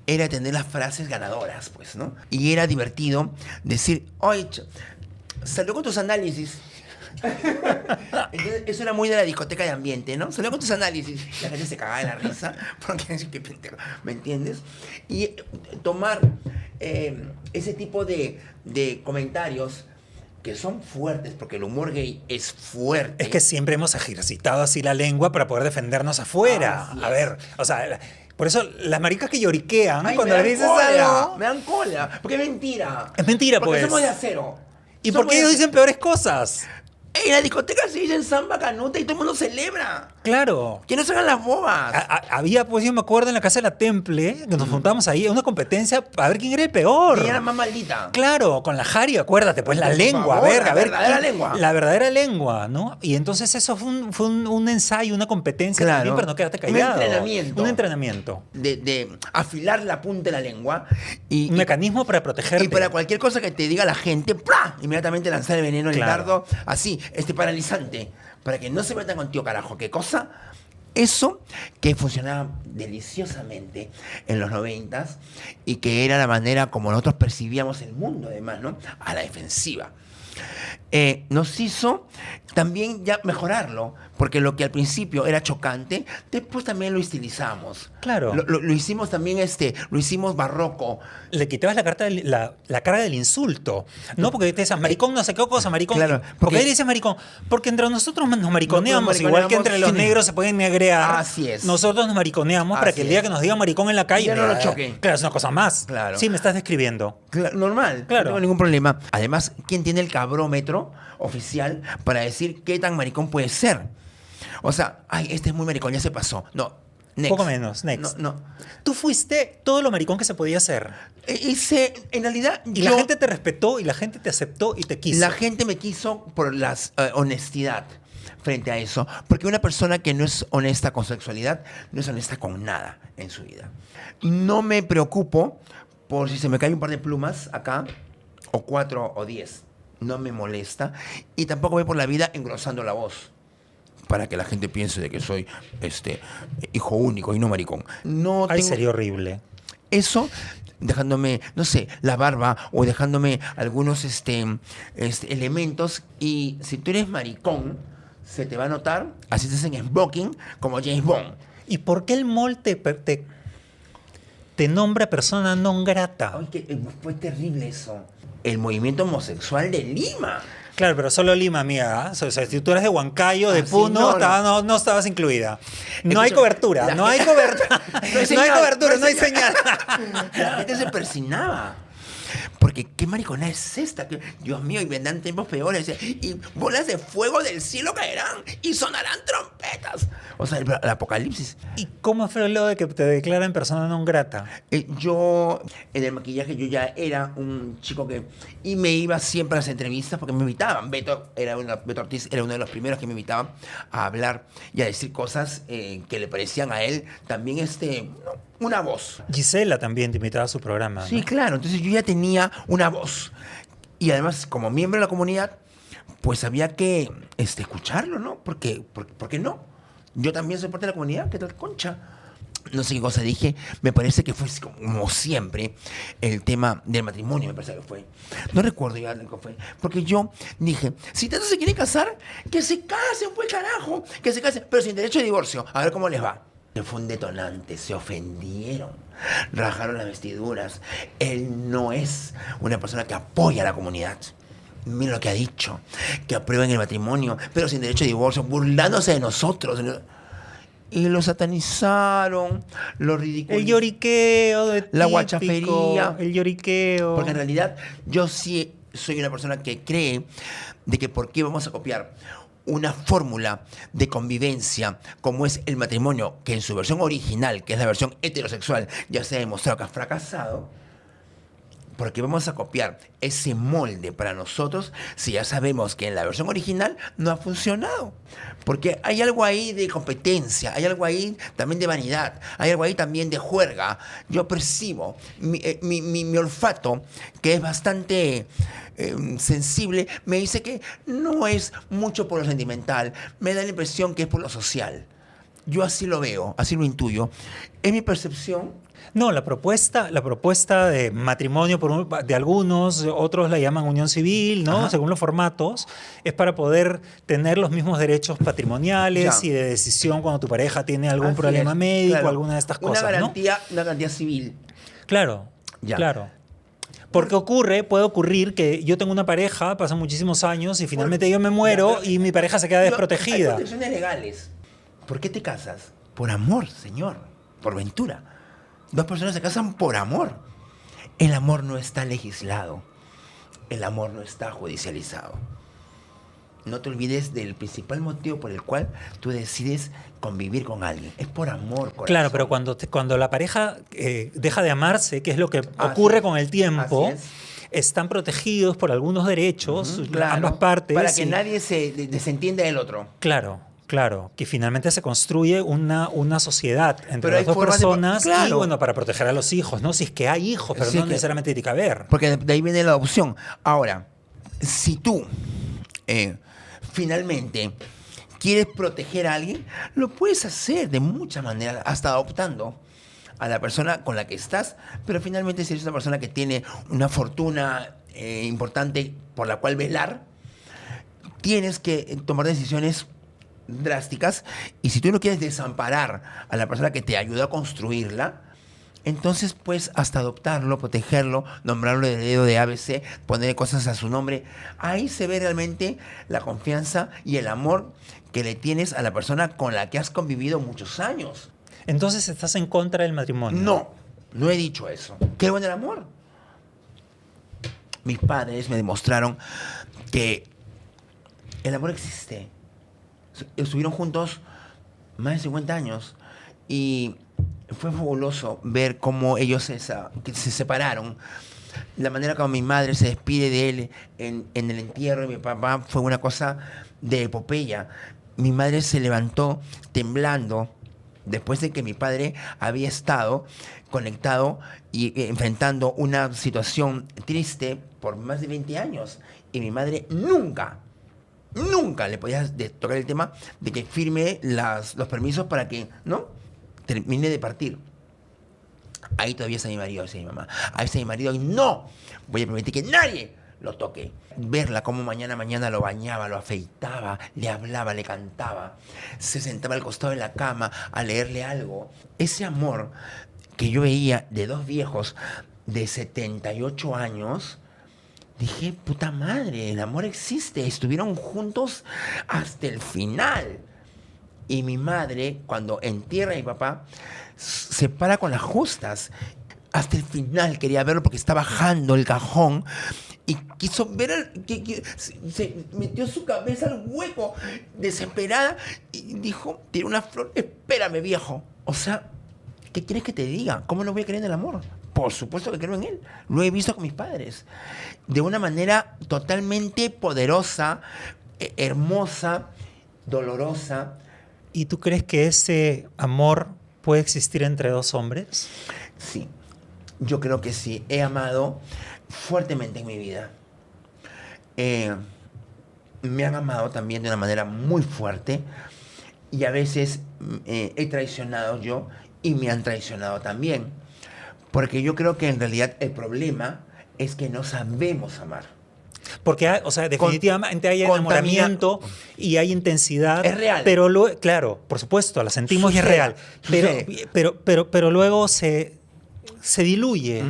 era tener las frases ganadoras, pues, ¿no? Y era divertido decir, oye, salió con tus análisis. Entonces, eso era muy de la discoteca de ambiente, ¿no? Salió con tus análisis. La gente se cagaba de la risa, porque qué pendejo, ¿me entiendes? Y tomar ese tipo de comentarios que son fuertes, porque el humor gay es fuerte. Es que siempre hemos ejercitado así la lengua para poder defendernos afuera. Así A es. ver, o sea, por eso las maricas que lloriquean Ay, cuando me le dan dices cola, algo. me dan cola, porque es mentira. Es mentira, porque pues. somos de acero. ¿Y por Somos qué de ellos acero. dicen peores cosas? En la discoteca se dicen samba canuta y todo el mundo celebra. Claro. Que no se hagan las bobas. Había, pues yo me acuerdo en la casa de la Temple, que nos juntábamos ahí, una competencia a ver quién era el peor. ¿Quién era más maldita? Claro, con la Jari, acuérdate, pues la Por lengua, favor, a ver, la verdadera lengua. La verdadera lengua, ¿no? Y entonces eso fue un ensayo, una competencia Claro. también para no quedarte callado. Un entrenamiento. Un entrenamiento. De afilar la punta de la lengua. Un mecanismo para protegerte. Y para cualquier cosa que te diga la gente, ¡plá! Inmediatamente lanzar el veneno, el Claro. dardo, así, paralizante. Para que no se metan contigo, carajo. ¿Qué cosa? Eso que funcionaba deliciosamente en los 90s y que era la manera como nosotros percibíamos el mundo, además, ¿no? A la defensiva. Nos hizo también ya mejorarlo, porque lo que al principio era chocante, después también lo estilizamos. Claro. Lo hicimos también, lo hicimos barroco. Le quitabas la carga del insulto. No porque te dices maricón, no sé qué cosa, maricón. Claro, ¿Por qué le dices maricón? Porque entre nosotros nos mariconeamos, igual que entre los sí. negros se pueden negrear. Así es. Nosotros nos mariconeamos para Así que el día es. que nos digan maricón en la calle. Ya no lo choque. Claro, es una cosa más. Claro. Sí, me estás describiendo. Normal, Claro. no tengo ningún problema. Además, ¿quién tiene el cabrómetro oficial para decir qué tan maricón puede ser? O sea, ay, este es muy maricón, ya se pasó. No, next. Poco menos, next. No. Tú fuiste todo lo maricón que se podía hacer. En realidad, Y la gente te respetó, y la gente te aceptó y te quiso. La gente me quiso por la honestidad frente a eso. Porque una persona que no es honesta con sexualidad, no es honesta con nada en su vida. No me preocupo por si se me cae un par de plumas acá, o 4 o 10. No me molesta. Y tampoco voy por la vida engrosando la voz para que la gente piense de que soy hijo único y no maricón. No Ay, tengo sería horrible. eso, dejándome, no sé, la barba o dejándome algunos elementos. Y si tú eres maricón, se te va a notar, así te hacen smoking, como James Bond. ¿Y por qué el mall te nombra persona non grata? Ay, fue terrible eso. El movimiento homosexual de Lima. Claro, pero solo Lima, amiga. O sea, si tú eres de Huancayo, de sí, Puno, no. no estabas incluida. No Escucha, hay cobertura, la no hay cobertura. No hay cobertura, no hay señal. La gente se persinaba. Porque qué maricona es esta. Dios mío, y vendrán tiempos peores. Y bolas de fuego del cielo caerán y sonarán trompetas. O sea, el apocalipsis. ¿Y cómo fue lo de que te declaran persona non grata? Yo, en el maquillaje, yo ya era un chico y me iba siempre a las entrevistas porque me invitaban. Beto Ortiz era uno de los primeros que me invitaban a hablar y a decir cosas que le parecían a él también una voz. Gisela también te invitaba a su programa. Sí, ¿no? claro. Entonces yo ya tenía una voz. Y además, como miembro de la comunidad, pues había que escucharlo, ¿no? ¿Por qué no? Yo también soy parte de la comunidad, ¿qué tal, concha? No sé qué cosa dije, me parece que fue como siempre el tema del matrimonio, me parece que fue. No recuerdo ya lo que fue. Porque yo dije, si tanto se quieren casar, que se casen, pues carajo, que se casen, pero sin derecho de divorcio, a ver cómo les va. Fue un detonante, se ofendieron, rajaron las vestiduras. Él no es una persona que apoya a la comunidad. Mira lo que ha dicho, que aprueben el matrimonio, pero sin derecho de divorcio, burlándose de nosotros. Y lo satanizaron, lo ridiculizaron. El lloriqueo de La típico, guachafería. el lloriqueo. Porque en realidad yo sí soy una persona que cree de que por qué vamos a copiar una fórmula de convivencia como es el matrimonio, que en su versión original, que es la versión heterosexual, ya se ha demostrado que ha fracasado. Porque vamos a copiar ese molde para nosotros si ya sabemos que en la versión original no ha funcionado. Porque hay algo ahí de competencia, hay algo ahí también de vanidad, hay algo ahí también de juerga. Yo percibo mi olfato, que es bastante sensible, me dice que no es mucho por lo sentimental, me da la impresión que es por lo social. Yo así lo veo, así lo intuyo. Es mi percepción. No, la propuesta de matrimonio de algunos, otros la llaman unión civil, ¿no? Ajá. Según los formatos, es para poder tener los mismos derechos patrimoniales Ya. y de decisión cuando tu pareja tiene algún Así problema es, médico, claro. alguna de estas cosas, ¿no? Una garantía civil. Claro, Ya. claro. Porque puede ocurrir que yo tengo una pareja, pasan muchísimos años y finalmente yo me muero y mi pareja se queda Hay desprotegida. protecciones legales. ¿Por qué te casas? Por amor, señor. Por ventura. Dos personas se casan por amor. El amor no está legislado. El amor no está judicializado. no te olvides del principal motivo por el cual tú decides convivir con alguien. Es por amor, corazón. Claro, pero cuando la pareja deja de amarse, que es lo que Así ocurre es, con el tiempo, así es. están protegidos por algunos derechos, Claro, ambas partes. para que nadie se desentienda del otro. Claro, claro, que finalmente se construye una sociedad entre Pero las hay dos formas personas y claro. bueno, para proteger a los hijos, ¿no? Si es que hay hijos, pero Sí, no que- necesariamente tiene que haber. Porque de ahí viene la adopción. Ahora, si tú finalmente quieres proteger a alguien, lo puedes hacer de muchas maneras, hasta adoptando a la persona con la que estás, pero finalmente si eres una persona que tiene una fortuna importante por la cual velar, tienes que tomar decisiones drásticas, y si tú no quieres desamparar a la persona que te ayudó a construirla, entonces pues hasta adoptarlo, protegerlo, nombrarlo heredero de ABC, ponerle cosas a su nombre. Ahí se ve realmente la confianza y el amor que le tienes a la persona con la que has convivido muchos años. Entonces estás en contra del matrimonio. No he dicho eso. Creo en el amor. Mis padres me demostraron que el amor existe. Estuvieron juntos más de 50 años y fue fabuloso ver cómo ellos que se separaron. La manera como mi madre se despide de él en el entierro de mi papá fue una cosa de epopeya. Mi madre se levantó temblando después de que mi padre había estado conectado y enfrentando una situación triste por más de 20 años. Y mi madre nunca le podía tocar el tema de que firme los permisos para que, ¿no?, termine de partir. Ahí todavía está mi marido, dice mi mamá. Ahí está mi marido y no voy a permitir que nadie lo toque. Verla como mañana lo bañaba, lo afeitaba, le hablaba, le cantaba, se sentaba al costado de la cama a leerle algo. Ese amor que yo veía de dos viejos de 78 años, dije, puta madre, el amor existe. Estuvieron juntos hasta el final. Y mi madre, cuando entierra a mi papá, se para con las justas. Hasta el final quería verlo porque está bajando el cajón y quiso ver, se metió su cabeza al hueco, desesperada, y dijo, tiene una flor, espérame, viejo. O sea, ¿qué quieres que te diga? ¿Cómo no voy a creer en el amor? Por supuesto que creo en él. Lo he visto con mis padres. De una manera totalmente poderosa, hermosa, dolorosa. ¿Y tú crees que ese amor puede existir entre dos hombres? Sí, yo creo que sí. He amado fuertemente en mi vida. Me han amado también de una manera muy fuerte y a veces he traicionado yo y me han traicionado también. Porque yo creo que en realidad el problema es que no sabemos amar. Porque, o sea, definitivamente hay enamoramiento y hay intensidad. Es real. Pero claro, por supuesto, la sentimos y es real. Pero luego se diluye.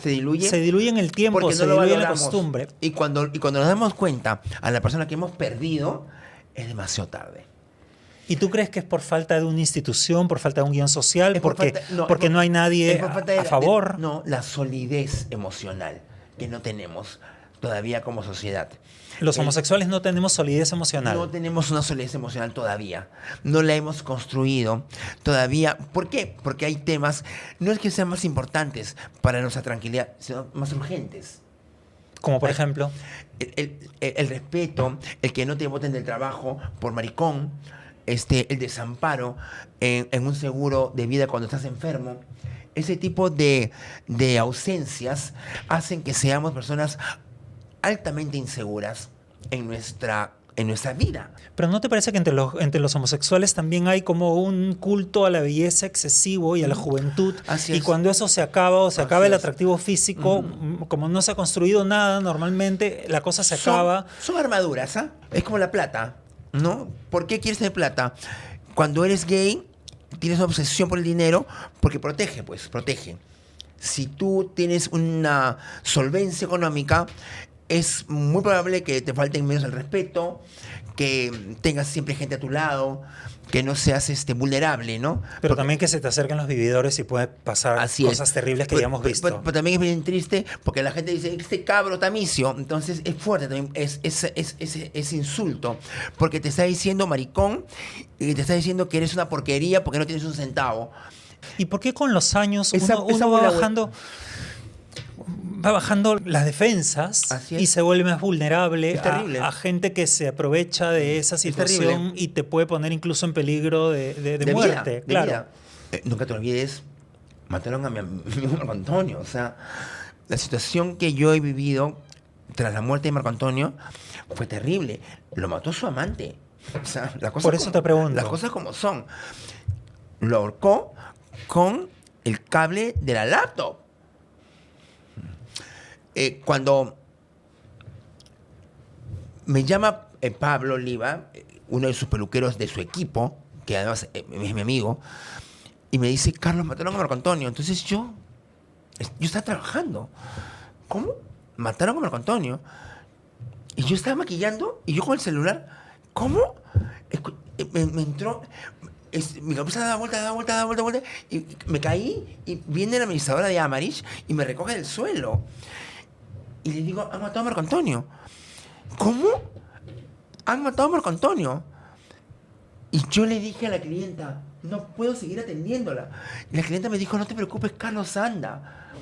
Se diluye. Se diluye en el tiempo, porque se no lo diluye en la valoramos. costumbre. Y cuando nos damos cuenta a la persona que hemos perdido, es demasiado tarde. ¿Y tú crees que es por falta de una institución, por falta de un guión social, porque no hay nadie a favor? No, la solidez emocional que no tenemos todavía como sociedad. Los homosexuales no tenemos solidez emocional. No tenemos una solidez emocional todavía. No la hemos construido todavía. ¿Por qué? Porque hay temas, no es que sean más importantes para nuestra tranquilidad, sino más urgentes. Como por ejemplo. El respeto, el que no te boten del trabajo por maricón, el desamparo en un seguro de vida cuando estás enfermo. Ese tipo de ausencias hacen que seamos personas altamente inseguras en nuestra vida. Pero ¿no te parece que entre los homosexuales también hay como un culto a la belleza excesivo y a la juventud? Así y es. Cuando eso se acaba o se acaba el es. atractivo físico, como no se ha construido nada normalmente, la cosa se acaba. Son armaduras, ¿ah? Es como la plata, ¿no? ¿Por qué quieres tener plata? Cuando eres gay, tienes una obsesión por el dinero porque protege. Si tú tienes una solvencia económica, es muy probable que te falten medios al respeto, que tengas siempre gente a tu lado, que no seas vulnerable, ¿no? Pero también que se te acerquen los vividores y puede pasar cosas terribles que ya hemos visto. Pero también es bien triste porque la gente dice, este cabro tamicio, entonces es fuerte también, es insulto, porque te está diciendo maricón y te está diciendo que eres una porquería porque no tienes un centavo. ¿Y por qué con los años uno va bajando las defensas y se vuelve más vulnerable a gente que se aprovecha de esa situación y te puede poner incluso en peligro de muerte? Vida, claro. Nunca te olvides, mataron a mi amigo Marco Antonio. O sea, la situación que yo he vivido tras la muerte de Marco Antonio fue terrible. Lo mató su amante. O sea, por eso te pregunto. Las cosas como son. Lo ahorcó con el cable de la laptop. Cuando me llama Pablo Oliva, uno de sus peluqueros de su equipo, que además es mi amigo, y me dice, Carlos, mataron a Marco Antonio. Entonces yo estaba trabajando. ¿Cómo? Mataron a Marco Antonio. Y yo estaba maquillando y yo con el celular, ¿cómo? Me entró... mi cabeza da vuelta, y me caí y viene la administradora de Amarich y me recoge del suelo. Y le digo, han matado a Marco Antonio. ¿Cómo? Han matado a Marco Antonio. Y yo le dije a la clienta, no puedo seguir atendiéndola. Y la clienta me dijo, no te preocupes, Carlos, anda.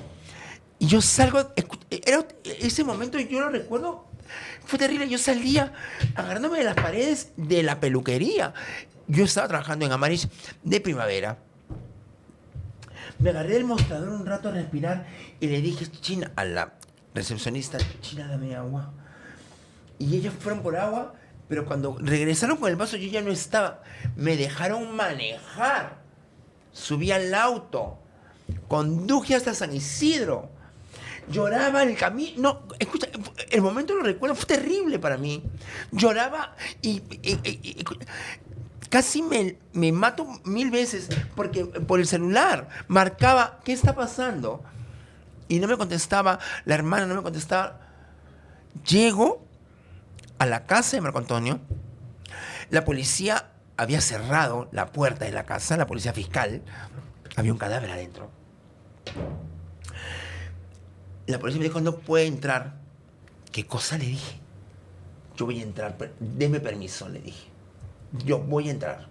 Y yo salgo, ese momento yo lo recuerdo, fue terrible. Yo salía agarrándome de las paredes de la peluquería. Yo estaba trabajando en Amarich de primavera. Me agarré del mostrador un rato a respirar y le dije, China, a la recepcionista, China, dame agua. Y ellos fueron por agua, pero cuando regresaron con el vaso yo ya no estaba. Me dejaron manejar. Subí al auto. Conduje hasta San Isidro. Lloraba en el camino. No, escucha, el momento lo recuerdo, fue terrible para mí. Lloraba y casi me mato 1000 veces porque por el celular marcaba, ¿qué está pasando? Y no me contestaba, la hermana no me contestaba. Llego a la casa de Marco Antonio. La policía había cerrado la puerta de la casa, la policía fiscal. Había un cadáver adentro. La policía me dijo, no puede entrar. ¿Qué cosa le dije? Yo voy a entrar, deme permiso, le dije. Yo voy a entrar.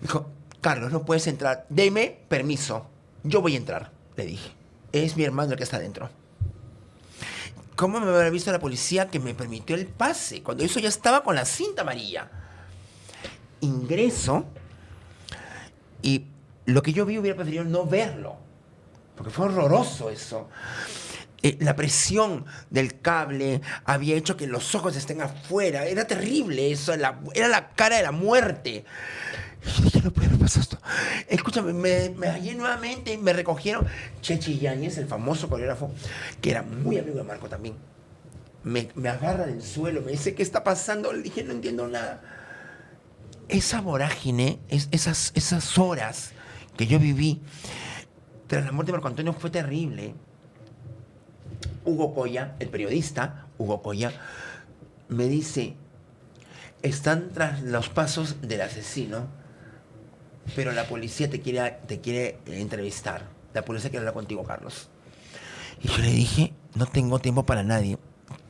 Me dijo, Carlos, no puedes entrar. Deme permiso. Yo voy a entrar, le dije. Es mi hermano el que está adentro. ¿Cómo me habrá visto la policía que me permitió el pase? Cuando eso ya estaba con la cinta amarilla. Ingreso y lo que yo vi hubiera preferido no verlo. Porque fue horroroso eso. La presión del cable había hecho que los ojos estén afuera. Era terrible eso. Era la cara de la muerte. Y dije, no puede haber pasado esto. Escúchame, me hallé nuevamente, me recogieron. Chechi Yáñez, el famoso coreógrafo, que era muy amigo de Marco también. Me agarra del suelo, me dice, ¿qué está pasando? Le dije, no entiendo nada. Esa vorágine, esas horas que yo viví tras la muerte de Marco Antonio fue terrible. Hugo Coya, el periodista, Hugo Coya, me dice, están tras los pasos del asesino, pero la policía te quiere entrevistar. La policía quiere hablar contigo, Carlos. Y yo le dije, no tengo tiempo para nadie.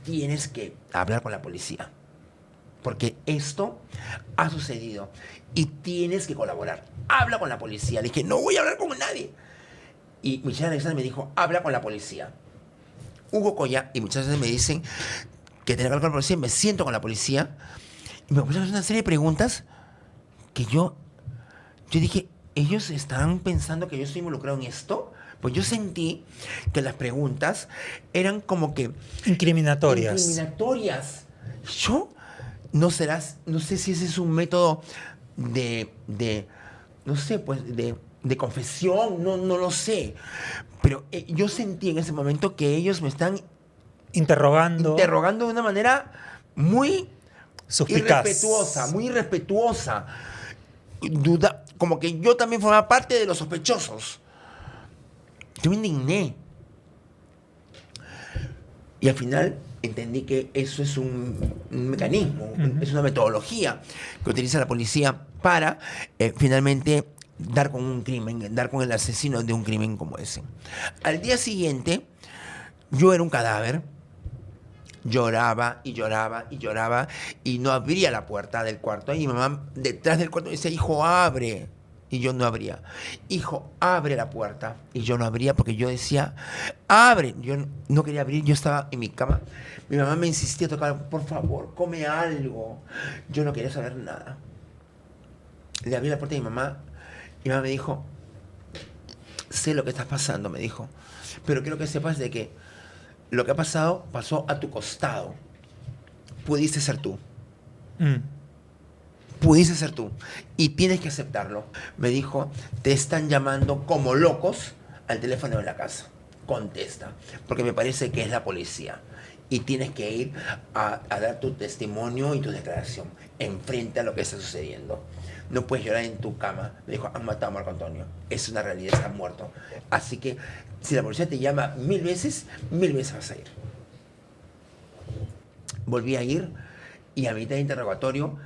Tienes que hablar con la policía. Porque esto ha sucedido. Y tienes que colaborar. Habla con la policía. Le dije, no voy a hablar con nadie. Y Michelle Alexander me dijo, habla con la policía. Hugo Coya y muchas veces me dicen que tengo que hablar con la policía. Me siento con la policía. Y me pusieron una serie de preguntas que yo dije, ¿ellos están pensando que yo estoy involucrado en esto? Pues yo sentí que las preguntas eran como que... Incriminatorias. Yo, no sé si ese es un método de confesión, no lo sé. Pero yo sentí en ese momento que ellos me están... Interrogando de una manera muy... suspicaz. Muy irrespetuosa. Como que yo también formaba parte de los sospechosos. Yo me indigné. Y al final entendí que eso es un mecanismo, es una metodología que utiliza la policía para finalmente dar con un crimen, dar con el asesino de un crimen como ese. Al día siguiente, yo era un cadáver, lloraba y lloraba y lloraba y no abría la puerta del cuarto. Y mi mamá detrás del cuarto decía, hijo, abre. Y yo no abría. Hijo, abre la puerta. Y yo no abría porque yo decía, abre. Yo no quería abrir, yo estaba en mi cama. Mi mamá me insistía a tocar, por favor, come algo. Yo no quería saber nada. Le abrí la puerta a mi mamá. Mi mamá me dijo, sé lo que estás pasando, me dijo. Pero quiero que sepas de que lo que ha pasado, pasó a tu costado. Pudiste ser tú. Pudiste ser tú. Y tienes que aceptarlo. Me dijo, te están llamando como locos al teléfono de la casa. Contesta. Porque me parece que es la policía. Y tienes que ir a dar tu testimonio y tu declaración. Enfrente a lo que está sucediendo. No puedes llorar en tu cama. Me dijo, han matado a Marco Antonio. Es una realidad, está muerto. Así que si la policía te llama 1000 veces vas a ir. Volví a ir y a mitad de interrogatorio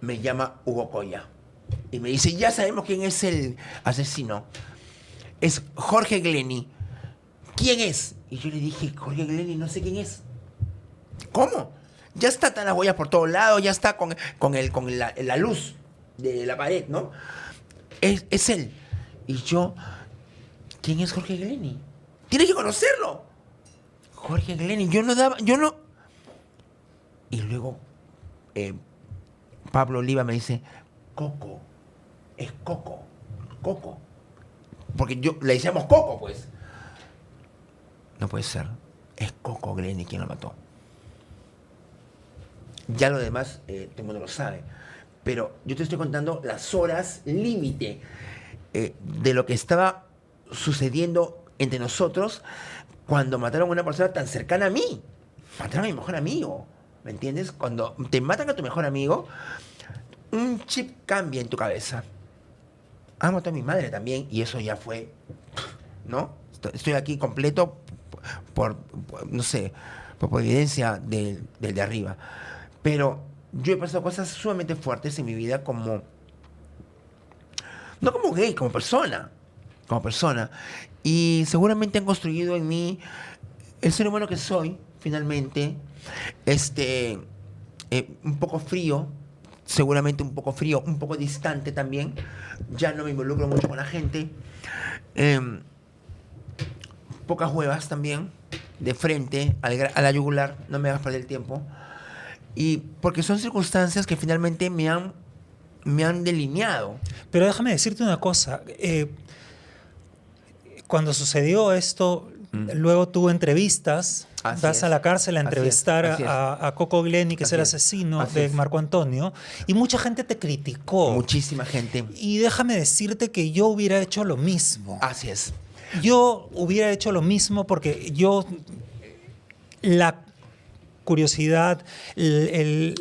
me llama Hugo Coya. Y me dice, ya sabemos quién es el asesino. Es Jorge Glenny. ¿Quién es? Y yo le dije, Jorge Glenny, no sé quién es. ¿Cómo? Ya están las huellas por todos lados, ya está con la luz de la pared, ¿no? Es él. Y yo, ¿quién es Jorge Glenny? Tienes que conocerlo. Jorge Glenny, yo no. Y luego Pablo Oliva me dice, Coco, es Coco. Porque yo le decíamos Coco, pues. No puede ser. Es Coco Glenny quien lo mató. Ya lo demás, todo el mundo lo sabe. Pero yo te estoy contando las horas límite de lo que estaba sucediendo entre nosotros cuando mataron a una persona tan cercana a mí. Mataron a mi mejor amigo. ¿Me entiendes? Cuando te matan a tu mejor amigo, un chip cambia en tu cabeza. Han matado a mi madre también y eso ya fue, ¿no? Estoy aquí completo por no sé, por evidencia del de arriba. Pero yo he pasado cosas sumamente fuertes en mi vida como, no como gay, como persona. Y seguramente han construido en mí el ser humano que soy, finalmente. Un poco frío, seguramente un poco frío, un poco distante también. Ya no me involucro mucho con la gente. Pocas huevas también, de frente, a la yugular, no me hagas perder el tiempo. Y porque son circunstancias que finalmente me han delineado. Pero déjame decirte una cosa. Cuando sucedió esto, luego tuvo entrevistas. Vas a la cárcel a entrevistar a Coco Glenny, que es el asesino de Marco Antonio, y mucha gente te criticó. Muchísima gente. Y déjame decirte que yo hubiera hecho lo mismo. Así es. Yo hubiera hecho lo mismo porque la curiosidad, el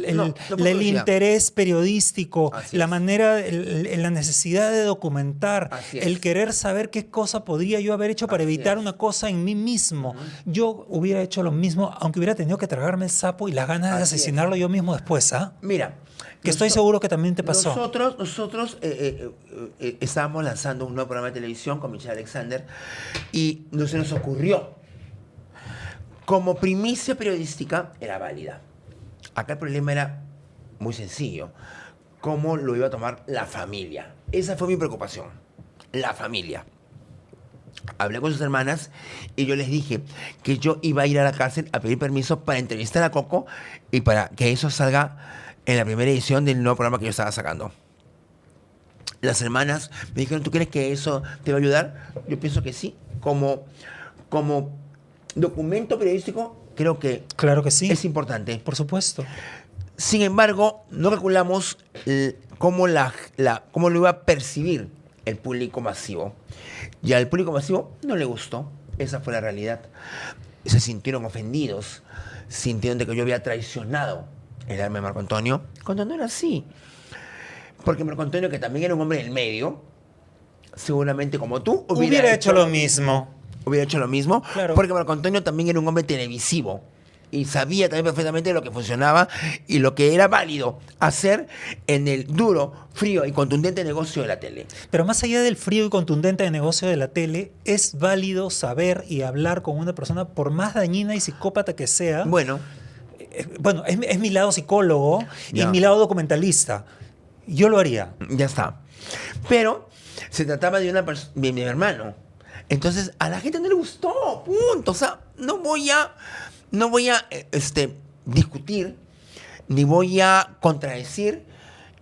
interés periodístico, la manera, la necesidad de documentar, el querer saber qué cosa podría yo haber hecho para evitar una cosa en mí mismo. Yo hubiera hecho lo mismo, aunque hubiera tenido que tragarme el sapo y las ganas de asesinarlo yo mismo después, ¿ah? Mira, que estoy seguro que también te pasó. Nosotros estábamos lanzando un nuevo programa de televisión con Michelle Alexander y se nos ocurrió. Como primicia periodística era válida. Acá el problema era muy sencillo. ¿Cómo lo iba a tomar la familia? Esa fue mi preocupación. La familia. Hablé con sus hermanas y yo les dije que yo iba a ir a la cárcel a pedir permiso para entrevistar a Coco y para que eso salga en la primera edición del nuevo programa que yo estaba sacando. Las hermanas me dijeron, ¿tú crees que eso te va a ayudar? Yo pienso que sí. Como documento periodístico, creo que, claro que sí, es importante. Por supuesto. Sin embargo, no calculamos cómo lo iba a percibir el público masivo. Y al público masivo no le gustó. Esa fue la realidad. Se sintieron ofendidos. Sintieron de que yo había traicionado el alma de Marco Antonio, cuando no era así. Porque Marco Antonio, que también era un hombre del medio, seguramente como tú, hubiera hecho lo mismo. Hubiera hecho lo mismo, claro. Porque Marco Antonio también era un hombre televisivo y sabía también perfectamente lo que funcionaba y lo que era válido hacer en el duro, frío y contundente negocio de la tele. Pero más allá del frío y contundente negocio de la tele, es válido saber y hablar con una persona, por más dañina y psicópata que sea. Bueno, Bueno, es mi lado psicólogo y Ya. mi lado documentalista. Yo lo haría. ya está. Pero se trataba de mi hermano. Entonces, a la gente no le gustó, punto. O sea, no voy a discutir ni voy a contradecir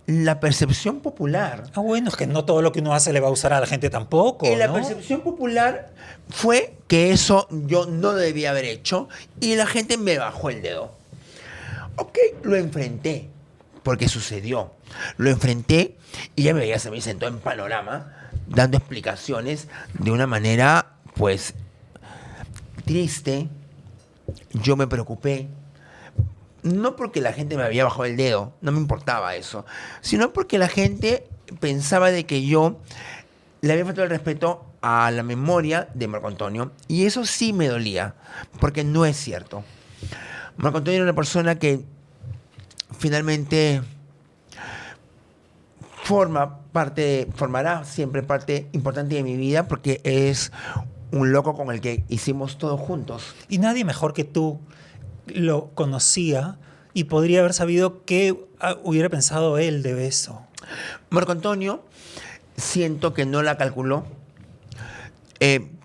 la percepción popular. Ah, bueno, es que no todo lo que uno hace le va a usar a la gente tampoco, Y la ¿no? percepción popular fue que eso yo no debía haber hecho y la gente me bajó el dedo. Ok, lo enfrenté, porque sucedió. Lo enfrenté y ya me veía, se me sentó en Panorama, dando explicaciones de una manera, pues, triste. Yo me preocupé. No porque la gente me había bajado el dedo, no me importaba eso, sino porque la gente pensaba de que yo le había faltado el respeto a la memoria de Marco Antonio, y eso sí me dolía, porque no es cierto. Marco Antonio era una persona que finalmente formará siempre parte importante de mi vida, porque es un loco con el que hicimos todo juntos. Y nadie mejor que tú lo conocía y podría haber sabido qué hubiera pensado él de eso. Marco Antonio, siento que no la calculó.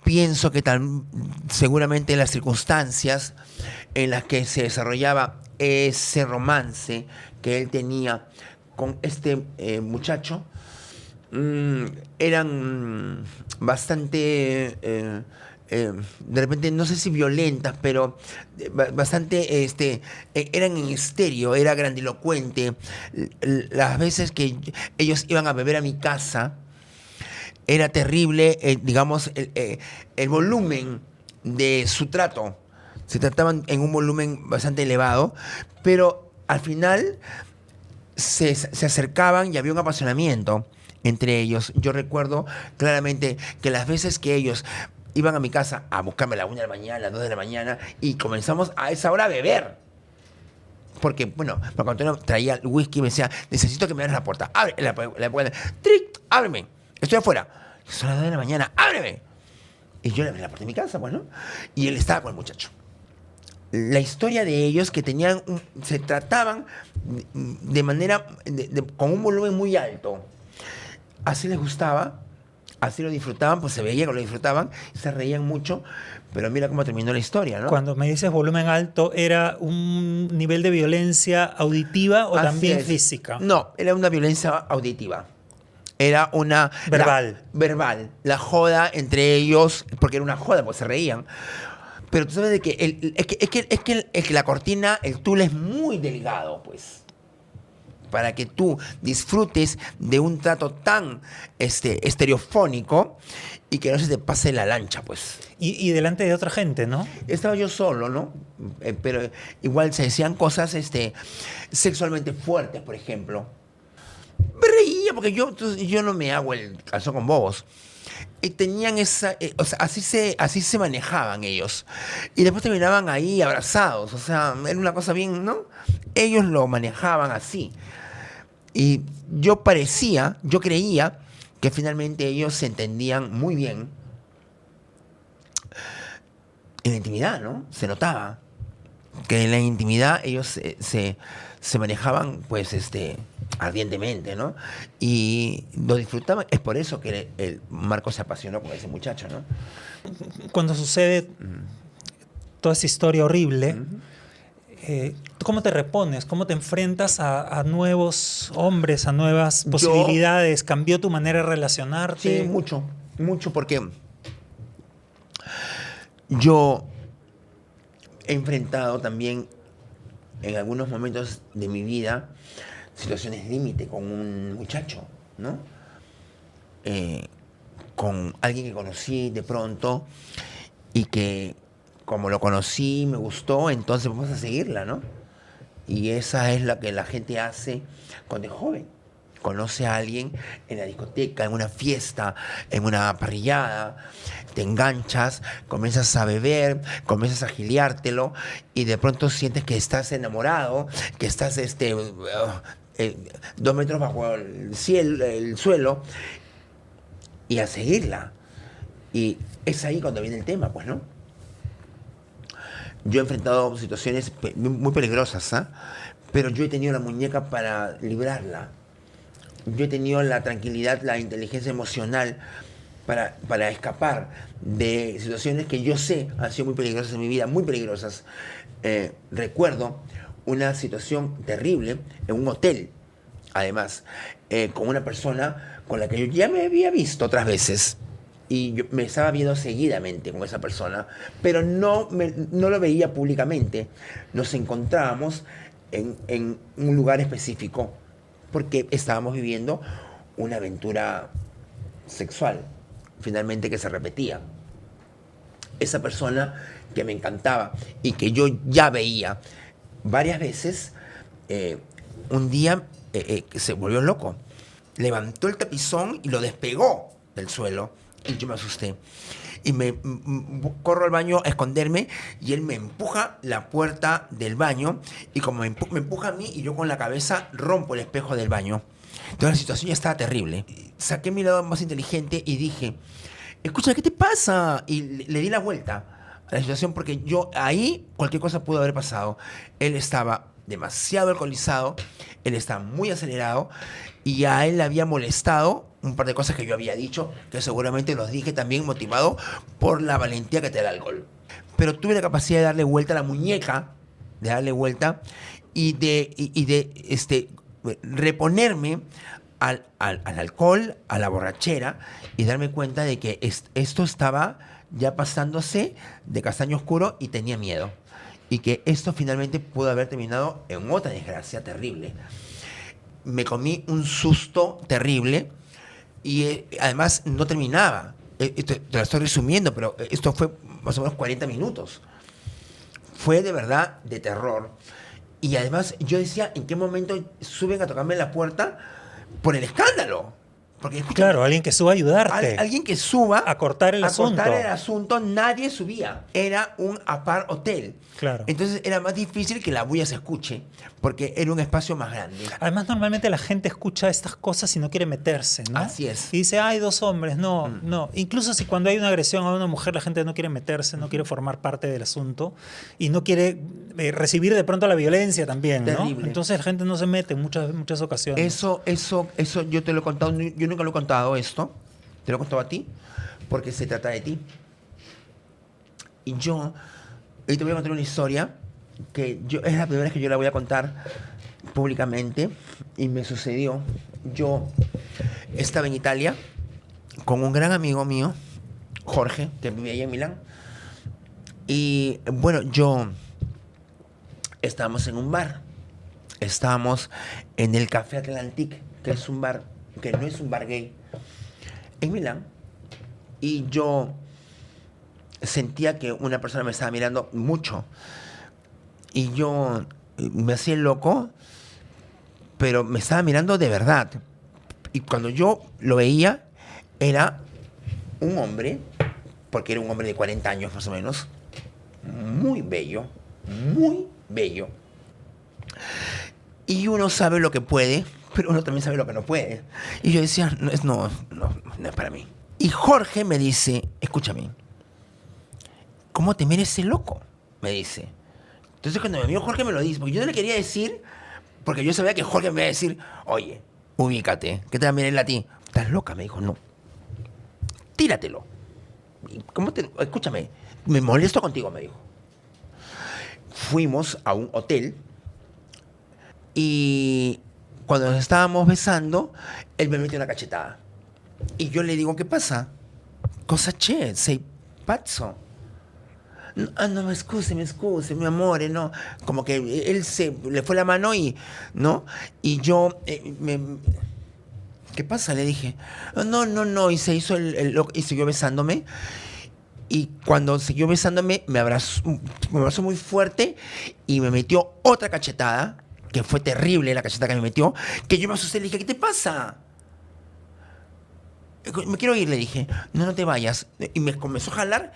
Pienso que seguramente las circunstancias en las que se desarrollaba ese romance que él tenía con este muchacho eran bastante, de repente, no sé si violentas, pero bastante, eran en estéreo, era grandilocuente. Las veces que ellos iban a beber a mi casa, era terrible, digamos, el volumen de su trato. Se trataban en un volumen bastante elevado, pero al final se acercaban y había un apasionamiento entre ellos. Yo recuerdo claramente que las veces que ellos iban a mi casa a buscarme a la 1 de la mañana, a las 2 de la mañana, y comenzamos a esa hora a beber. Porque, bueno, Marco Antonio traía el whisky y me decía, necesito que me abras la puerta. Abre la puerta. ¡Tric! ¡Ábreme! Estoy afuera. Son las 2 de la mañana. ¡Ábreme! Y yo le abrí la puerta de mi casa, pues, ¿no? Y él estaba con el muchacho. La historia de ellos que se trataban de manera, con un volumen muy alto. Así les gustaba, así lo disfrutaban, pues se veía que lo disfrutaban, se reían mucho, pero mira cómo terminó la historia, ¿no? Cuando me dices volumen alto, ¿era un nivel de violencia auditiva o Así también es. física? No, era una violencia auditiva. Era una... Verbal. Verbal. La joda entre ellos, porque era una joda, pues se reían. Pero tú sabes de que, es que la cortina, el tul es muy delgado, pues. Para que tú disfrutes de un trato tan estereofónico y que no se te pase la lancha, pues. Y delante de otra gente, ¿no? Estaba yo solo, ¿no? Pero igual se decían cosas sexualmente fuertes, por ejemplo. Me reía porque yo no me hago el calzón con bobos. Y tenían esa... o sea, así se manejaban ellos. Y después terminaban ahí abrazados. O sea, era una cosa bien, ¿no? Ellos lo manejaban así. Y yo creía que finalmente ellos se entendían muy bien en la intimidad, ¿no? Se notaba que en la intimidad ellos se manejaban, pues, ardientemente, ¿no? Y lo disfrutaban. Es por eso que el Marco se apasionó con ese muchacho, ¿no? Cuando sucede toda esa historia horrible, ¿tú cómo te repones? ¿Cómo te enfrentas a nuevos hombres, a nuevas posibilidades? ¿Cambió tu manera de relacionarte? Sí, mucho, mucho, porque yo he enfrentado también en algunos momentos de mi vida situaciones límite con un muchacho, ¿no? Con alguien que conocí de pronto y que como lo conocí, me gustó, entonces vamos a seguirla, ¿no? Y esa es la que la gente hace cuando es joven. conoce a alguien en la discoteca, en una fiesta, en una parrillada, te enganchas, comienzas a beber, comienzas a giliártelo y de pronto sientes que estás enamorado, que estás 2 metros bajo el cielo, el suelo, y a seguirla. Y es ahí cuando viene el tema, pues, ¿no? Yo he enfrentado situaciones muy peligrosas, ¿ah? Pero yo he tenido la muñeca para librarla. Yo he tenido la tranquilidad, la inteligencia emocional para escapar de situaciones que yo sé han sido muy peligrosas en mi vida, muy peligrosas. Recuerdo una situación terrible en un hotel, además, con una persona con la que yo ya me había visto otras veces. Y yo me estaba viendo seguidamente con esa persona, pero no lo veía públicamente. Nos encontrábamos en un lugar específico porque estábamos viviendo una aventura sexual, finalmente, que se repetía. Esa persona que me encantaba y que yo ya veía varias veces, un día se volvió loco. Levantó el tapizón y lo despegó del suelo. Y yo me asusté. Y corro al baño a esconderme y él me empuja la puerta del baño y como me empuja a mí y yo con la cabeza rompo el espejo del baño. Entonces la situación ya estaba terrible. Saqué mi lado más inteligente y dije, escucha, ¿qué te pasa? Y le di la vuelta a la situación porque yo ahí cualquier cosa pudo haber pasado. Él estaba demasiado alcoholizado, él estaba muy acelerado y a él le había molestado un par de cosas que yo había dicho, que seguramente los dije también motivado por la valentía que te da el alcohol. Pero tuve la capacidad de darle vuelta a la muñeca, de darle vuelta y de reponerme al alcohol, a la borrachera y darme cuenta de que esto estaba ya pasándose de castaño oscuro y tenía miedo. Y que esto finalmente pudo haber terminado en otra desgracia terrible. Me comí un susto terrible y además no terminaba. Te lo estoy resumiendo, pero esto fue más o menos 40 minutos. Fue de verdad de terror. Y además yo decía, ¿en qué momento suben a tocarme la puerta por el escándalo? Porque, claro, alguien que suba a ayudarte. Alguien que suba a cortar el asunto. A cortar el asunto, nadie subía. Era un apart hotel. Claro. Entonces era más difícil que la bulla se escuche, porque era un espacio más grande. Además, normalmente la gente escucha estas cosas y no quiere meterse, ¿no? Así es. Y dice, hay 2 hombres. No, no. Incluso si cuando hay una agresión a una mujer, la gente no quiere meterse, no quiere formar parte del asunto y no quiere recibir de pronto la violencia también, ¿no? Terrible. Entonces la gente no se mete en muchas ocasiones. Eso yo te lo he contado, yo nunca lo he contado esto, te lo he contado a ti, porque se trata de ti. Y yo, hoy te voy a contar una historia que es la primera vez que yo la voy a contar públicamente y me sucedió. Yo estaba en Italia con un gran amigo mío, Jorge, que vivía allá en Milán. Y bueno, estábamos en un bar. Estábamos en el Café Atlantique, que es un bar que no es un bar gay, en Milán. Y yo sentía que una persona me estaba mirando mucho. Y yo me hacía el loco, pero me estaba mirando de verdad. Y cuando yo lo veía, era un hombre, porque era un hombre de 40 años más o menos, muy bello, muy bello. Y uno sabe lo que puede, pero uno también sabe lo que no puede. Y yo decía, no es para mí. Y Jorge me dice, escúchame, ¿cómo te mira ese loco? Me dice. Entonces cuando me vio Jorge me lo dice, porque yo no le quería decir, porque yo sabía que Jorge me iba a decir, oye, ubícate, ¿qué te va a mirar él a ti? ¿Estás loca? Me dijo, no. Tíratelo. Escúchame, me molesto contigo, me dijo. Fuimos a un hotel y cuando nos estábamos besando, él me metió una cachetada. Y yo le digo, ¿qué pasa? Cosa c'è? Sei pazzo? No, me excuse, mi amore, no. Como que él le fue la mano y, ¿no? Y yo, ¿qué pasa? Le dije, no. Y se hizo y siguió besándome. Y cuando siguió besándome, me abrazó muy fuerte y me metió otra cachetada que fue terrible la cacheta que me metió, que yo me asusté, le dije, ¿qué te pasa? Me quiero ir, le dije. No, no te vayas. Y me comenzó a jalar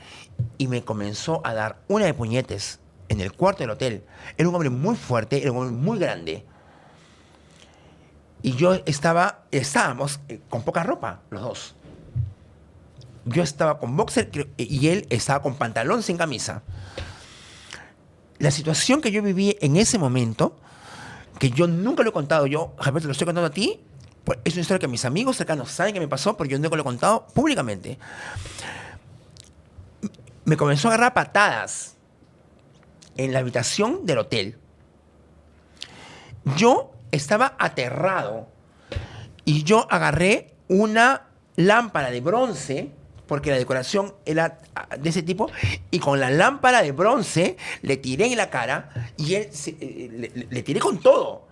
y me comenzó a dar una de puñetes en el cuarto del hotel. Era un hombre muy fuerte, era un hombre muy grande. Y yo estábamos con poca ropa, los dos. Yo estaba con boxer y él estaba con pantalón sin camisa. La situación que yo viví en ese momento, que yo nunca lo he contado, yo, Javier, te lo estoy contando a ti, pues es una historia que mis amigos cercanos saben que me pasó, pero yo nunca lo he contado públicamente. Me comenzó a agarrar patadas en la habitación del hotel. Yo estaba aterrado y yo agarré una lámpara de bronce, porque la decoración era de ese tipo, y con la lámpara de bronce le tiré en la cara y él le tiré con todo.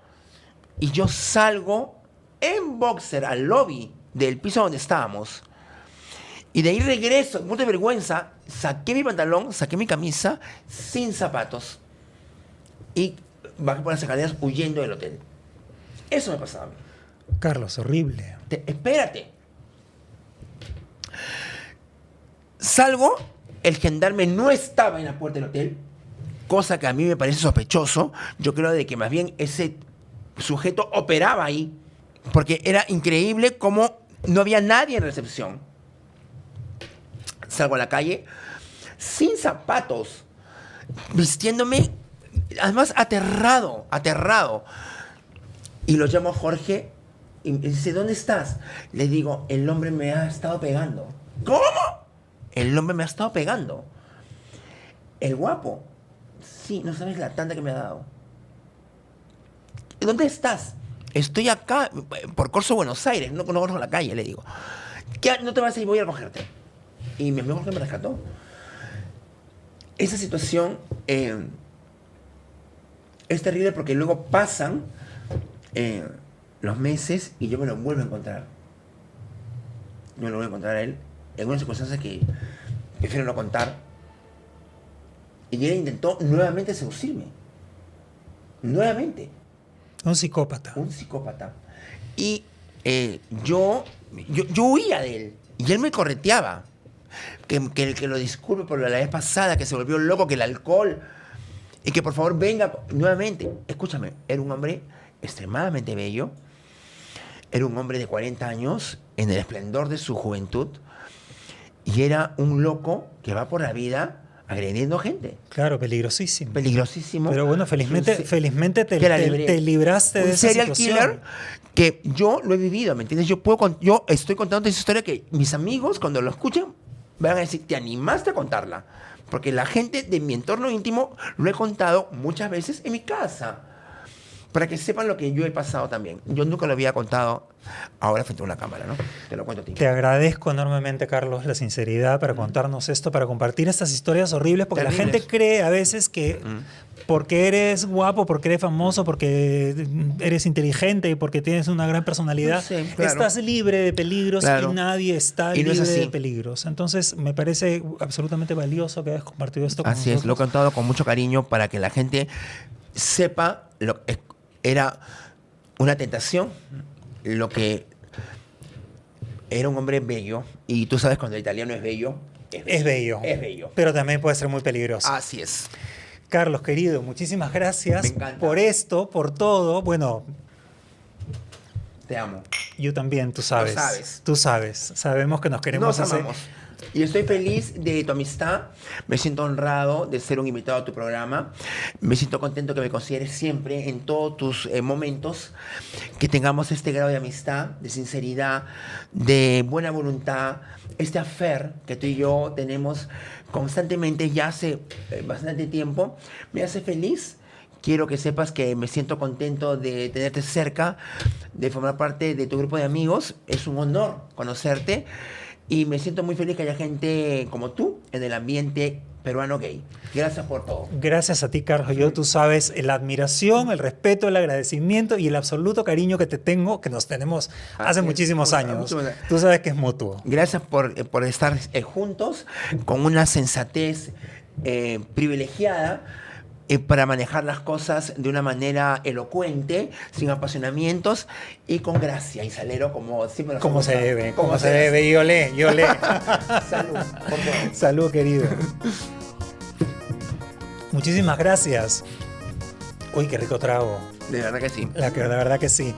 Y yo salgo en boxer al lobby del piso donde estábamos. Y de ahí regreso, mucha vergüenza, saqué mi pantalón, saqué mi camisa, sin zapatos. Y bajé por las escaleras huyendo del hotel. Eso me pasaba a mí. Carlos, horrible. Espérate. Salgo, el gendarme no estaba en la puerta del hotel, cosa que a mí me parece sospechoso. Yo creo de que más bien ese sujeto operaba ahí, porque era increíble cómo no había nadie en recepción. Salgo a la calle sin zapatos, vistiéndome, además aterrado. Y lo llamo a Jorge y me dice, ¿dónde estás? Le digo, el hombre me ha estado pegando. ¿Cómo? El hombre me ha estado pegando. El guapo. Sí, no sabes la tanda que me ha dado. ¿Dónde estás? Estoy acá, por Corso, Buenos Aires. No conozco la calle, le digo. ¿Qué? No te vas a ir, voy a recogerte. Y mi amigo Jorge me rescató. Esa situación es terrible porque luego pasan los meses y yo me lo vuelvo a encontrar. Yo me lo voy a encontrar a él en unas circunstancias que prefiero no contar. Y él intentó nuevamente seducirme. Nuevamente. Un psicópata. Un psicópata. Y yo huía de él. Y él me correteaba. Que lo disculpe por la vez pasada, que se volvió loco, que el alcohol. Y que por favor venga nuevamente. Escúchame, era un hombre extremadamente bello. Era un hombre de 40 años, en el esplendor de su juventud. Y era un loco que va por la vida agrediendo gente. Claro, peligrosísimo. Peligrosísimo. Pero bueno, felizmente te libraste de esa serial situación. Killer que yo lo he vivido, ¿me entiendes? Yo estoy contando esa historia que mis amigos, cuando lo escuchen, van a decir, ¿te animaste a contarla? Porque la gente de mi entorno íntimo lo he contado muchas veces en mi casa. Para que sepan lo que yo he pasado también. Yo nunca lo había contado ahora frente a una cámara, ¿no? Te lo cuento a ti. Te agradezco enormemente, Carlos, la sinceridad para contarnos esto, para compartir estas historias horribles, porque la gente cree a veces que porque eres guapo, porque eres famoso, porque eres inteligente y porque tienes una gran personalidad, No sé, claro. estás libre de peligros y nadie está Y no libre es así. de peligros. Entonces, me parece absolutamente valioso que hayas compartido esto con Así nosotros. es, lo he contado con mucho cariño para que la gente sepa lo que era una tentación, lo que era un hombre bello. Y tú sabes, cuando el italiano es bello, Es bello. Es bello. Pero también puede ser muy peligroso. Así es. Carlos, querido, muchísimas gracias Me encanta. por esto, por todo. Bueno, Te amo. yo también, tú sabes. Lo sabes. Tú sabes. Sabemos que nos queremos Nos hacer. amamos. Y estoy feliz de tu amistad. Me siento honrado de ser un invitado a tu programa. Me siento contento que me consideres siempre en todos tus momentos. Que tengamos este grado de amistad, de sinceridad, de buena voluntad. Este affair que tú y yo tenemos constantemente ya hace bastante tiempo. Me hace feliz. Quiero que sepas que me siento contento de tenerte cerca, de formar parte de tu grupo de amigos. Es un honor conocerte. Y me siento muy feliz que haya gente como tú en el ambiente peruano gay. Gracias por todo. Gracias a ti, Carlos. Yo, tú sabes, la admiración, el respeto, el agradecimiento y el absoluto cariño que te tengo, que nos tenemos hace muchísimos años. Tú sabes que es mutuo. Gracias por estar juntos con una sensatez privilegiada para manejar las cosas de una manera elocuente, sin apasionamientos y con gracia y salero, como siempre nos Como gusta. se debe, como se debe. Y olé, y olé. Salud, por favor. Salud, querido. Muchísimas gracias. Uy, qué rico trago. De verdad que sí. La verdad que sí.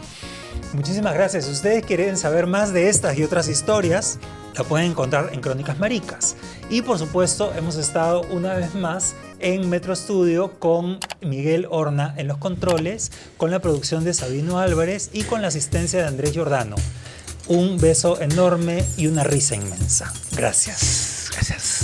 Muchísimas gracias. Si ustedes quieren saber más de estas y otras historias, la pueden encontrar en Crónicas Maricas. Y por supuesto, hemos estado una vez más en Metro Studio con Miguel Horna en los controles, con la producción de Sabino Álvarez y con la asistencia de Andrés Giordano. Un beso enorme y una risa inmensa. Gracias. Gracias.